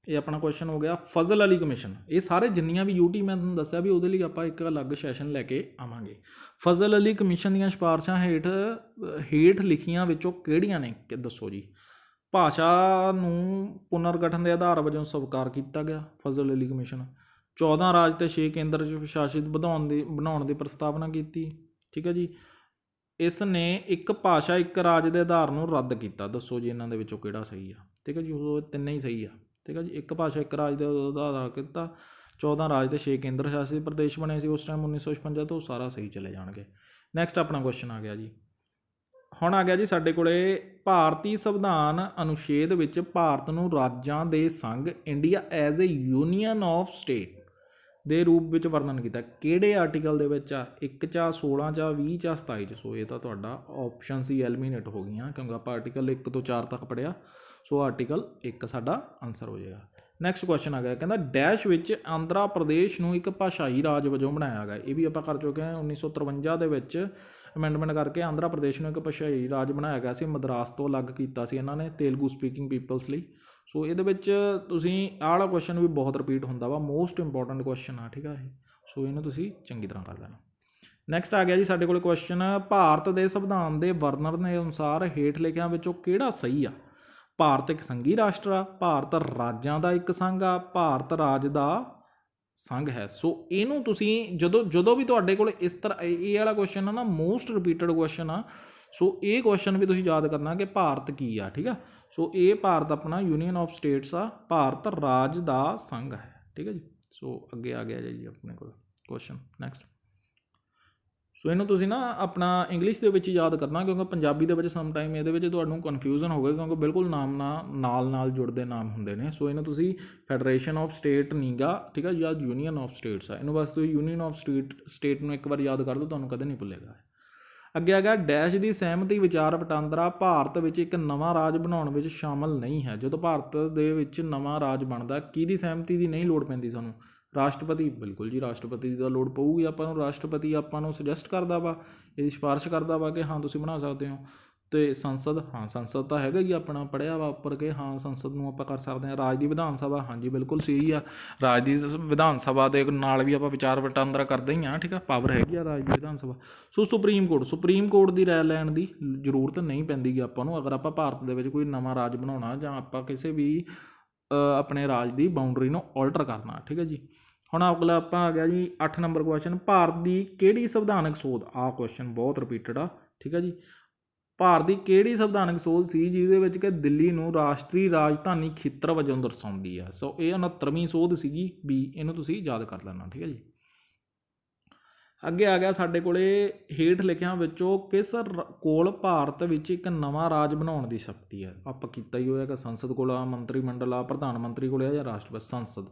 ਇਹ ਆਪਣਾ ਕੁਐਸਚਨ ਹੋ ਗਿਆ ਫਜ਼ਲ ਅਲੀ ਕਮਿਸ਼ਨ। ਇਹ ਸਾਰੇ ਜਿੰਨੀਆਂ ਵੀ UT ਮੈਂ ਤੁਹਾਨੂੰ ਦੱਸਿਆ ਵੀ ਉਹਦੇ ਲਈ ਆਪਾਂ ਇੱਕ ਅਲੱਗ ਸੈਸ਼ਨ ਲੈ ਕੇ ਆਵਾਂਗੇ। ਫਜ਼ਲ ਅਲੀ ਕਮਿਸ਼ਨ ਦੀਆਂ ਸਿਫਾਰਿਸ਼ਾਂ ਹੇਠ ਲਿਖੀਆਂ ਵਿੱਚੋਂ ਕਿਹੜੀਆਂ ਨੇ ਕਿ ਦੱਸੋ ਜੀ? ਭਾਸ਼ਾ ਨੂੰ ਪੁਨਰਗਠਨ ਦੇ ਆਧਾਰ ਵਜੋਂ ਸਵੀਕਾਰ ਕੀਤਾ ਗਿਆ ਫਜ਼ਲ ਅਲੀ ਕਮਿਸ਼ਨ। 14 ਰਾਜ ਅਤੇ 6 ਕੇਂਦਰ ਸ਼ਾਸਿਤ ਬਣਾਉਣ ਦੀ ਪ੍ਰਸਤਾਵਨਾ ਕੀਤੀ, ਠੀਕ ਹੈ ਜੀ। ਇਸ ਨੇ ਇੱਕ ਭਾਸ਼ਾ ਇੱਕ ਰਾਜ ਦੇ ਆਧਾਰ ਨੂੰ ਰੱਦ ਕੀਤਾ। ਦੱਸੋ ਜੀ ਇਹਨਾਂ ਦੇ ਵਿੱਚੋਂ ਕਿਹੜਾ ਸਹੀ ਆ? ਠੀਕ ਹੈ ਜੀ, ਉਹ ਤਿੰਨੇ ਹੀ ਸਹੀ ਆ, ਠੀਕ ਹੈ ਜੀ। ਇੱਕ ਭਾਸ਼ਾ ਇੱਕ ਰਾਜ ਦੇ ਆਧਾਰ ਕੀਤਾ, 14 ਰਾਜ ਦੇ 6 ਕੇਂਦਰ ਸ਼ਾਸਿਤ ਪ੍ਰਦੇਸ਼ ਬਣੇ ਸੀ ਉਸ ਟਾਈਮ 1956 ਤੋਂ, ਸਾਰਾ ਸਹੀ ਚਲੇ ਜਾਣਗੇ। ਨੈਕਸਟ ਆਪਣਾ ਕੁਐਸਚਨ ਆ ਗਿਆ ਜੀ। ਹੁਣ ਆ ਗਿਆ ਜੀ ਸਾਡੇ ਕੋਲੇ ਭਾਰਤੀ ਸੰਵਿਧਾਨ ਅਨੁਛੇਦ ਵਿੱਚ ਭਾਰਤ ਨੂੰ ਰਾਜਾਂ ਦੇ ਸੰਘ India as a union of state ਦੇ ਰੂਪ ਵਿੱਚ ਵਰਣਨ ਕੀਤਾ। ਕਿਹੜੇ ਆਰਟੀਕਲ ਦੇ ਵਿੱਚ ਆ? 1 'ਚ, 16 'ਚ, 20 'ਚ, 27 'ਚ? ਸੋ ਇਹ ਤਾਂ ਤੁਹਾਡਾ ਆਪਸ਼ਨ ਸੀ ਐਲੀਮੀਨੇਟ ਹੋ ਗਈਆਂ ਕਿਉਂਕਿ ਆਪਾਂ ਆਰਟੀਕਲ 1 ਤੋਂ 4 ਤੱਕ ਪੜ੍ਹਿਆ। ਸੋ ਆਰਟੀਕਲ 1 ਸਾਡਾ ਆਨਸਰ ਹੋ ਜਾਏਗਾ। ਨੈਕਸਟ ਕੁਐਸਚਨ ਆ ਗਿਆ, ਕਹਿੰਦਾ ਡੈਸ਼ ਵਿੱਚ ਆਂਧਰਾ ਪ੍ਰਦੇਸ਼ ਨੂੰ ਇੱਕ ਭਾਸ਼ਾਈ ਰਾਜ ਵਜੋਂ ਬਣਾਇਆ ਗਿਆ। ਇਹ ਵੀ ਆਪਾਂ ਕਰ ਚੁੱਕੇ ਹਾਂ। 1953 ਦੇ ਵਿੱਚ ਅਮੈਂਡਮੈਂਟ ਕਰਕੇ ਆਂਧਰਾ ਪ੍ਰਦੇਸ਼ ਨੂੰ ਇੱਕ ਭਾਸ਼ਾਈ ਰਾਜ ਬਣਾਇਆ ਗਿਆ ਸੀ। ਮਦਰਾਸ ਤੋਂ ਅਲੱਗ ਕੀਤਾ ਸੀ ਇਹਨਾਂ ਨੇ ਤੇਲਗੂ ਸਪੀਕਿੰਗ ਪੀਪਲਸ ਲਈ। ਸੋ ਇਹਦੇ ਵਿੱਚ ਤੁਸੀਂ ਆਹ ਵਾਲਾ ਕੁਐਸਚਨ ਵੀ ਬਹੁਤ ਰਿਪੀਟ ਹੁੰਦਾ ਵਾ, ਮੋਸਟ ਇੰਪੋਰਟੈਂਟ ਕੁਐਸਚਨ ਆ, ਠੀਕ ਆ ਇਹ। ਸੋ ਇਹਨੂੰ ਤੁਸੀਂ ਚੰਗੀ ਤਰ੍ਹਾਂ ਕਰ ਲੈਣਾ। ਨੈਕਸਟ ਆ ਗਿਆ ਜੀ ਸਾਡੇ ਕੋਲ ਕੁਐਸਚਨ, ਭਾਰਤ ਦੇ ਸੰਵਿਧਾਨ ਦੇ ਵਰਣਨ ਦੇ ਅਨੁਸਾਰ ਹੇਠ ਲਿਖਿਆਂ ਵਿੱਚੋਂ ਕਿਹੜਾ ਸਹੀ ਆ? ਭਾਰਤ ਇੱਕ ਸੰਘੀ ਰਾਸ਼ਟਰ ਆ, ਭਾਰਤ ਰਾਜਾਂ ਦਾ ਇੱਕ ਸੰਘ ਆ, ਭਾਰਤ ਰਾਜ ਦਾ ਸੰਘ ਹੈ। ਸੋ ਇਹਨੂੰ ਤੁਸੀਂ ਜਦੋਂ ਵੀ ਤੁਹਾਡੇ ਕੋਲ ਇਸ ਤਰ੍ਹਾਂ ਇਹ ਵਾਲਾ ਕੁਐਸਚਨ ਆ ਨਾ, ਮੋਸਟ ਰਿਪੀਟਡ ਕੁਐਸਚਨ ਆ। ਸੋ ਇਹ ਕੁਐਸਚਨ ਵੀ ਤੁਸੀਂ ਯਾਦ ਕਰਨਾ ਕਿ ਭਾਰਤ ਕੀ ਆ, ਠੀਕ ਆ। ਸੋ ਇਹ ਭਾਰਤ ਆਪਣਾ ਯੂਨੀਅਨ ਆਫ ਸਟੇਟਸ ਆ, ਭਾਰਤ ਰਾਜ ਦਾ ਸੰਘ ਹੈ, ਠੀਕ ਹੈ ਜੀ। ਸੋ ਅੱਗੇ ਆ ਗਿਆ ਜੀ ਆਪਣੇ ਕੋਲ ਕੁਐਸਚਨ ਨੈਕਸਟ। ਸੋ ਇਹਨੂੰ ਤੁਸੀਂ ਨਾ ਆਪਣਾ ਇੰਗਲਿਸ਼ ਦੇ ਵਿੱਚ ਯਾਦ ਕਰਨਾ, ਕਿਉਂਕਿ ਪੰਜਾਬੀ ਦੇ ਵਿੱਚ ਸਮ ਟਾਈਮ ਇਹਦੇ ਵਿੱਚ ਤੁਹਾਨੂੰ ਕਨਫਿਊਜ਼ਨ ਹੋਵੇ, ਕਿਉਂਕਿ ਬਿਲਕੁਲ ਨਾਮ ਨਾਲ ਜੁੜਦੇ ਨਾਮ ਹੁੰਦੇ ਨੇ। ਸੋ ਇਹਨੂੰ ਤੁਸੀਂ ਫੈਡਰੇਸ਼ਨ ਆਫ ਸਟੇਟ ਨੀਗਾ, ਠੀਕ ਹੈ, ਜਾਂ ਯੂਨੀਅਨ ਆਫ ਸਟੇਟਸ ਆ, ਇਹਨੂੰ ਬਸ ਤੁਸੀਂ ਯੂਨੀਅਨ ਆਫ ਸਟੇਟ ਨੂੰ ਇੱਕ ਵਾਰ ਯਾਦ ਕਰ ਦਿਓ, ਤੁਹਾਨੂੰ ਕਦੇ ਨਹੀਂ ਭੁੱਲੇਗਾ। ਅੱਗੇ ਹੈਗਾ ਡੈਸ਼ ਦੀ ਸਹਿਮਤੀ ਵਿਚਾਰ ਵਟਾਂਦਰਾ ਭਾਰਤ ਵਿੱਚ ਇੱਕ ਨਵਾਂ ਰਾਜ ਬਣਾਉਣ ਵਿੱਚ ਸ਼ਾਮਲ ਨਹੀਂ ਹੈ। ਜਦੋਂ ਭਾਰਤ ਦੇ ਵਿੱਚ ਨਵਾਂ ਰਾਜ ਬਣਦਾ, ਕਿਹਦੀ ਸਹਿਮਤੀ ਦੀ ਨਹੀਂ ਲੋੜ ਪੈਂਦੀ ਸਾਨੂੰ? ਰਾਸ਼ਟਰਪਤੀ। ਬਿਲਕੁਲ ਜੀ, ਰਾਸ਼ਟਰਪਤੀ ਦੀ ਤਾਂ ਲੋੜ ਪਊਗੀ ਆਪਾਂ ਨੂੰ। ਰਾਸ਼ਟਰਪਤੀ ਆਪਾਂ ਨੂੰ ਸੁਜੈਸਟ ਕਰਦਾ ਵਾ, ਇਹਦੀ ਸਿਫਾਰਿਸ਼ ਕਰਦਾ ਵਾ ਕਿ ਹਾਂ ਤੁਸੀਂ ਬਣਾ ਸਕਦੇ ਹੋ। ਅਤੇ ਸੰਸਦ, ਹਾਂ ਸੰਸਦ ਤਾਂ ਹੈਗਾ ਹੀ ਆਪਣਾ, ਪੜ੍ਹਿਆ ਵਾ ਉੱਪਰ ਕਿ ਹਾਂ ਸੰਸਦ ਨੂੰ ਆਪਾਂ ਕਰ ਸਕਦੇ ਹਾਂ। ਰਾਜ ਦੀ ਵਿਧਾਨ ਸਭਾ, ਹਾਂਜੀ ਬਿਲਕੁਲ ਸਹੀ ਆ, ਰਾਜ ਦੀ ਵਿਧਾਨ ਸਭਾ ਦੇ ਨਾਲ ਵੀ ਆਪਾਂ ਵਿਚਾਰ ਵਟਾਂਦਰਾ ਕਰਦੇ ਹੀ ਹਾਂ, ਠੀਕ ਆ, ਪਾਵਰ ਹੈਗੀ ਆ ਰਾਜ ਦੀ ਵਿਧਾਨ ਸਭਾ। ਸੋ ਸੁਪਰੀਮ ਕੋਰਟ ਦੀ ਰਾਏ ਲੈਣ ਦੀ ਜ਼ਰੂਰਤ ਨਹੀਂ ਪੈਂਦੀ ਗੀ ਆਪਾਂ ਨੂੰ, ਅਗਰ ਆਪਾਂ ਭਾਰਤ ਦੇ ਵਿੱਚ ਕੋਈ ਨਵਾਂ ਰਾਜ ਬਣਾਉਣਾ ਜਾਂ ਆਪਾਂ ਕਿਸੇ ਵੀ ਆਪਣੇ ਰਾਜ ਦੀ ਬਾਊਂਡਰੀ ਨੂੰ ਆਲਟਰ ਕਰਨਾ, ਠੀਕ ਹੈ ਜੀ। ਹੁਣ ਅਗਲਾ ਆਪਾਂ ਆ ਗਿਆ ਜੀ 8 ਨੰਬਰ ਕੁਐਸਚਨ, ਭਾਰਤ ਦੀ ਕਿਹੜੀ ਸੰਵਿਧਾਨਕ ਸੋਧ? ਆਹ ਕੁਐਸਚਨ ਬਹੁਤ ਰਿਪੀਟਡ ਆ, ਠੀਕ ਹੈ ਜੀ। ਭਾਰਤ ਦੀ ਕਿਹੜੀ ਸੰਵਿਧਾਨਕ ਸੋਧ ਸੀ ਜਿਹਦੇ ਵਿੱਚ ਕਿ ਦਿੱਲੀ ਨੂੰ ਰਾਸ਼ਟਰੀ ਰਾਜਧਾਨੀ ਖੇਤਰ ਵਜੋਂ ਦਰਸਾਉਂਦੀ ਆ? ਸੋ ਇਹ 69ਵੀਂ ਸੋਧ ਸੀਗੀ ਬੀ, ਇਹਨੂੰ ਤੁਸੀਂ ਯਾਦ ਕਰ ਲੈਣਾ, ਠੀਕ ਹੈ ਜੀ। ਅੱਗੇ ਆ ਗਿਆ ਸਾਡੇ ਕੋਲੇ ਹੇਠ ਲਿਖਿਆਂ ਵਿੱਚੋਂ ਕਿਸ ਕੋਲ ਭਾਰਤ ਵਿੱਚ ਇੱਕ ਨਵਾਂ ਰਾਜ ਬਣਾਉਣ ਦੀ ਸ਼ਕਤੀ ਹੈ? ਆਪਾਂ ਕੀਤਾ ਹੀ ਹੋਇਆ ਕਿ ਸੰਸਦ ਕੋਲ ਆ, ਮੰਤਰੀ ਮੰਡਲ ਆ, ਪ੍ਰਧਾਨ ਮੰਤਰੀ ਕੋਲੇ ਆ, ਜਾਂ ਰਾਸ਼ਟਰਪਤੀ? ਸੰਸਦ,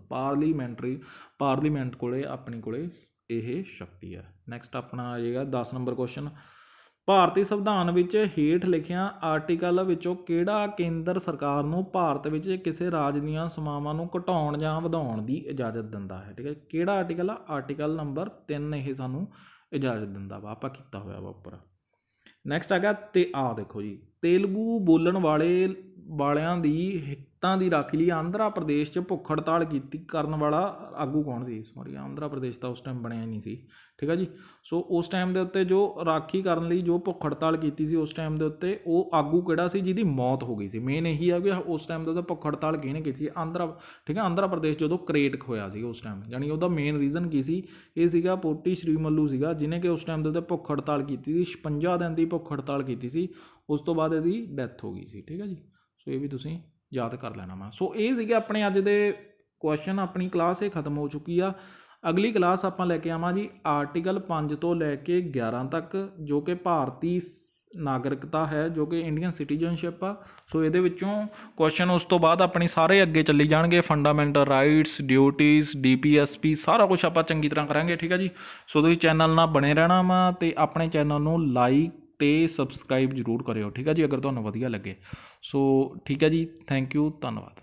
ਪਾਰਲੀਮੈਂਟ ਕੋਲੇ ਆਪਣੀ ਕੋਲੇ ਇਹ ਸ਼ਕਤੀ ਹੈ। ਨੈਕਸਟ ਆਪਣਾ ਆ ਜਾਏਗਾ 10 ਨੰਬਰ ਕੁਐਸਚਨ, ਭਾਰਤੀ ਸੰਵਿਧਾਨ ਵਿੱਚ ਹੇਠ ਲਿਖਿਆਂ ਆਰਟੀਕਲ ਵਿੱਚੋਂ ਕਿਹੜਾ ਕੇਂਦਰ ਸਰਕਾਰ ਨੂੰ ਭਾਰਤ ਵਿੱਚ ਕਿਸੇ ਰਾਜ ਦੀਆਂ ਸੀਮਾਵਾਂ ਨੂੰ ਘਟਾਉਣ ਜਾਂ ਵਧਾਉਣ ਦੀ ਇਜਾਜ਼ਤ ਦਿੰਦਾ ਹੈ? ਠੀਕ ਹੈ, ਕਿਹੜਾ ਆਰਟੀਕਲ ਆ? ਆਰਟੀਕਲ ਨੰਬਰ 3 ਇਹ ਸਾਨੂੰ ਇਜਾਜ਼ਤ ਦਿੰਦਾ ਵਾ, ਆਪਾਂ ਕੀਤਾ ਹੋਇਆ ਵਾ ਉੱਪਰ। ਨੈਕਸਟ ਹੈਗਾ ਤੇ ਆਹ ਦੇਖੋ ਜੀ, ਤੇਲਗੂ ਬੋਲਣ ਵਾਲਿਆਂ ਦੀ ਹਿੱਤਾਂ ਦੀ ਰਾਖੀ ਲਈ ਆਂਧਰਾ ਪ੍ਰਦੇਸ਼ 'ਚ ਭੁੱਖ ਹੜਤਾਲ ਕਰਨ ਵਾਲਾ ਆਗੂ ਕੌਣ ਸੀ? ਸੌਰੀ, ਆਂਧਰਾ ਪ੍ਰਦੇਸ਼ ਤਾਂ ਉਸ ਟਾਈਮ ਬਣਿਆ ਹੀ ਨਹੀਂ ਸੀ, ਠੀਕ ਹੈ ਜੀ। ਸੋ ਉਸ ਟਾਈਮ ਦੇ ਉੱਤੇ ਜੋ ਰਾਖੀ ਕਰਨ ਲਈ ਜੋ ਭੁੱਖ ਹੜਤਾਲ ਕੀਤੀ ਸੀ ਉਸ ਟਾਈਮ ਦੇ ਉੱਤੇ, ਉਹ ਆਗੂ ਕਿਹੜਾ ਸੀ ਜਿਹਦੀ ਮੌਤ ਹੋ ਗਈ ਸੀ? ਮੇਨ ਇਹੀ ਆ ਵੀ ਉਸ ਟਾਈਮ ਦੇ ਉੱਤੇ ਭੁੱਖ ਹੜਤਾਲ ਕਿਹਨੇ ਕੀਤੀ ਸੀ? ਠੀਕ ਹੈ, ਆਂਧਰਾ ਪ੍ਰਦੇਸ਼ ਜਦੋਂ ਕ੍ਰੀਏਟ ਹੋਇਆ ਸੀ ਉਸ ਟਾਈਮ, ਯਾਨੀ ਉਹਦਾ ਮੇਨ ਰੀਜ਼ਨ ਕੀ ਸੀ? ਇਹ ਸੀਗਾ ਪੋਟੀ ਸ਼੍ਰੀਮੱਲੂ ਸੀਗਾ, ਜਿਹਨੇ ਕਿ ਉਸ ਟਾਈਮ ਦੇ ਉੱਤੇ ਭੁੱਖ ਹੜਤਾਲ ਕੀਤੀ ਸੀ, 56 ਦਿਨ ਦੀ ਭੁੱਖ ਹੜਤਾਲ ਕੀਤੀ ਸੀ। ਉਸ ਤੋਂ ਬਾਅਦ ਇਹਦੀ ਡੈਥ ਹੋ ਗਈ ਸੀ, ਠੀਕ ਹੈ ਜੀ। ਸੋ ਇਹ ਵੀ ਤੁਸੀਂ ਯਾਦ ਕਰ ਲੈਣਾ ਵਾ। ਸੋ ਇਹ ਸੀਗੇ ਆਪਣੇ ਅੱਜ ਦੇ ਕੁਐਸਚਨ। ਆਪਣੀ ਕਲਾਸ ਇਹ ਖਤਮ ਹੋ ਚੁੱਕੀ ਆ। ਅਗਲੀ ਕਲਾਸ ਆਪਾਂ ਲੈ ਕੇ ਆਵਾਂ ਜੀ ਆਰਟੀਕਲ 5 ਤੋਂ ਲੈ ਕੇ 11 ਤੱਕ, ਜੋ ਕਿ ਭਾਰਤੀ ਨਾਗਰਿਕਤਾ ਹੈ, ਜੋ ਕਿ ਇੰਡੀਅਨ ਸਿਟੀਜ਼ਨਸ਼ਿਪ ਆ। ਸੋ ਇਹਦੇ ਵਿੱਚੋਂ ਕੁਐਸਚਨ ਉਸ ਤੋਂ ਬਾਅਦ ਆਪਣੀ ਸਾਰੇ ਅੱਗੇ ਚੱਲੀ ਜਾਣਗੇ, ਫੰਡਾਮੈਂਟਲ ਰਾਈਟਸ, ਡਿਊਟੀਜ਼, DPSP, ਸਾਰਾ ਕੁਝ ਆਪਾਂ ਚੰਗੀ ਤਰ੍ਹਾਂ ਕਰਾਂਗੇ, ਠੀਕ ਹੈ ਜੀ। ਸੋ ਤੁਸੀਂ ਚੈਨਲ ਨਾਲ ਬਣੇ ਰਹਿਣਾ ਵਾ, ਅਤੇ ਆਪਣੇ ਚੈਨਲ ਨੂੰ ਲਾਈਕ ਅਤੇ ਸਬਸਕ੍ਰਾਈਬ ਜ਼ਰੂਰ ਕਰਿਓ, ਠੀਕ ਹੈ ਜੀ, ਅਗਰ ਤੁਹਾਨੂੰ ਵਧੀਆ ਲੱਗੇ। ਸੋ ਠੀਕ ਹੈ ਜੀ, ਥੈਂਕ ਯੂ, ਧੰਨਵਾਦ।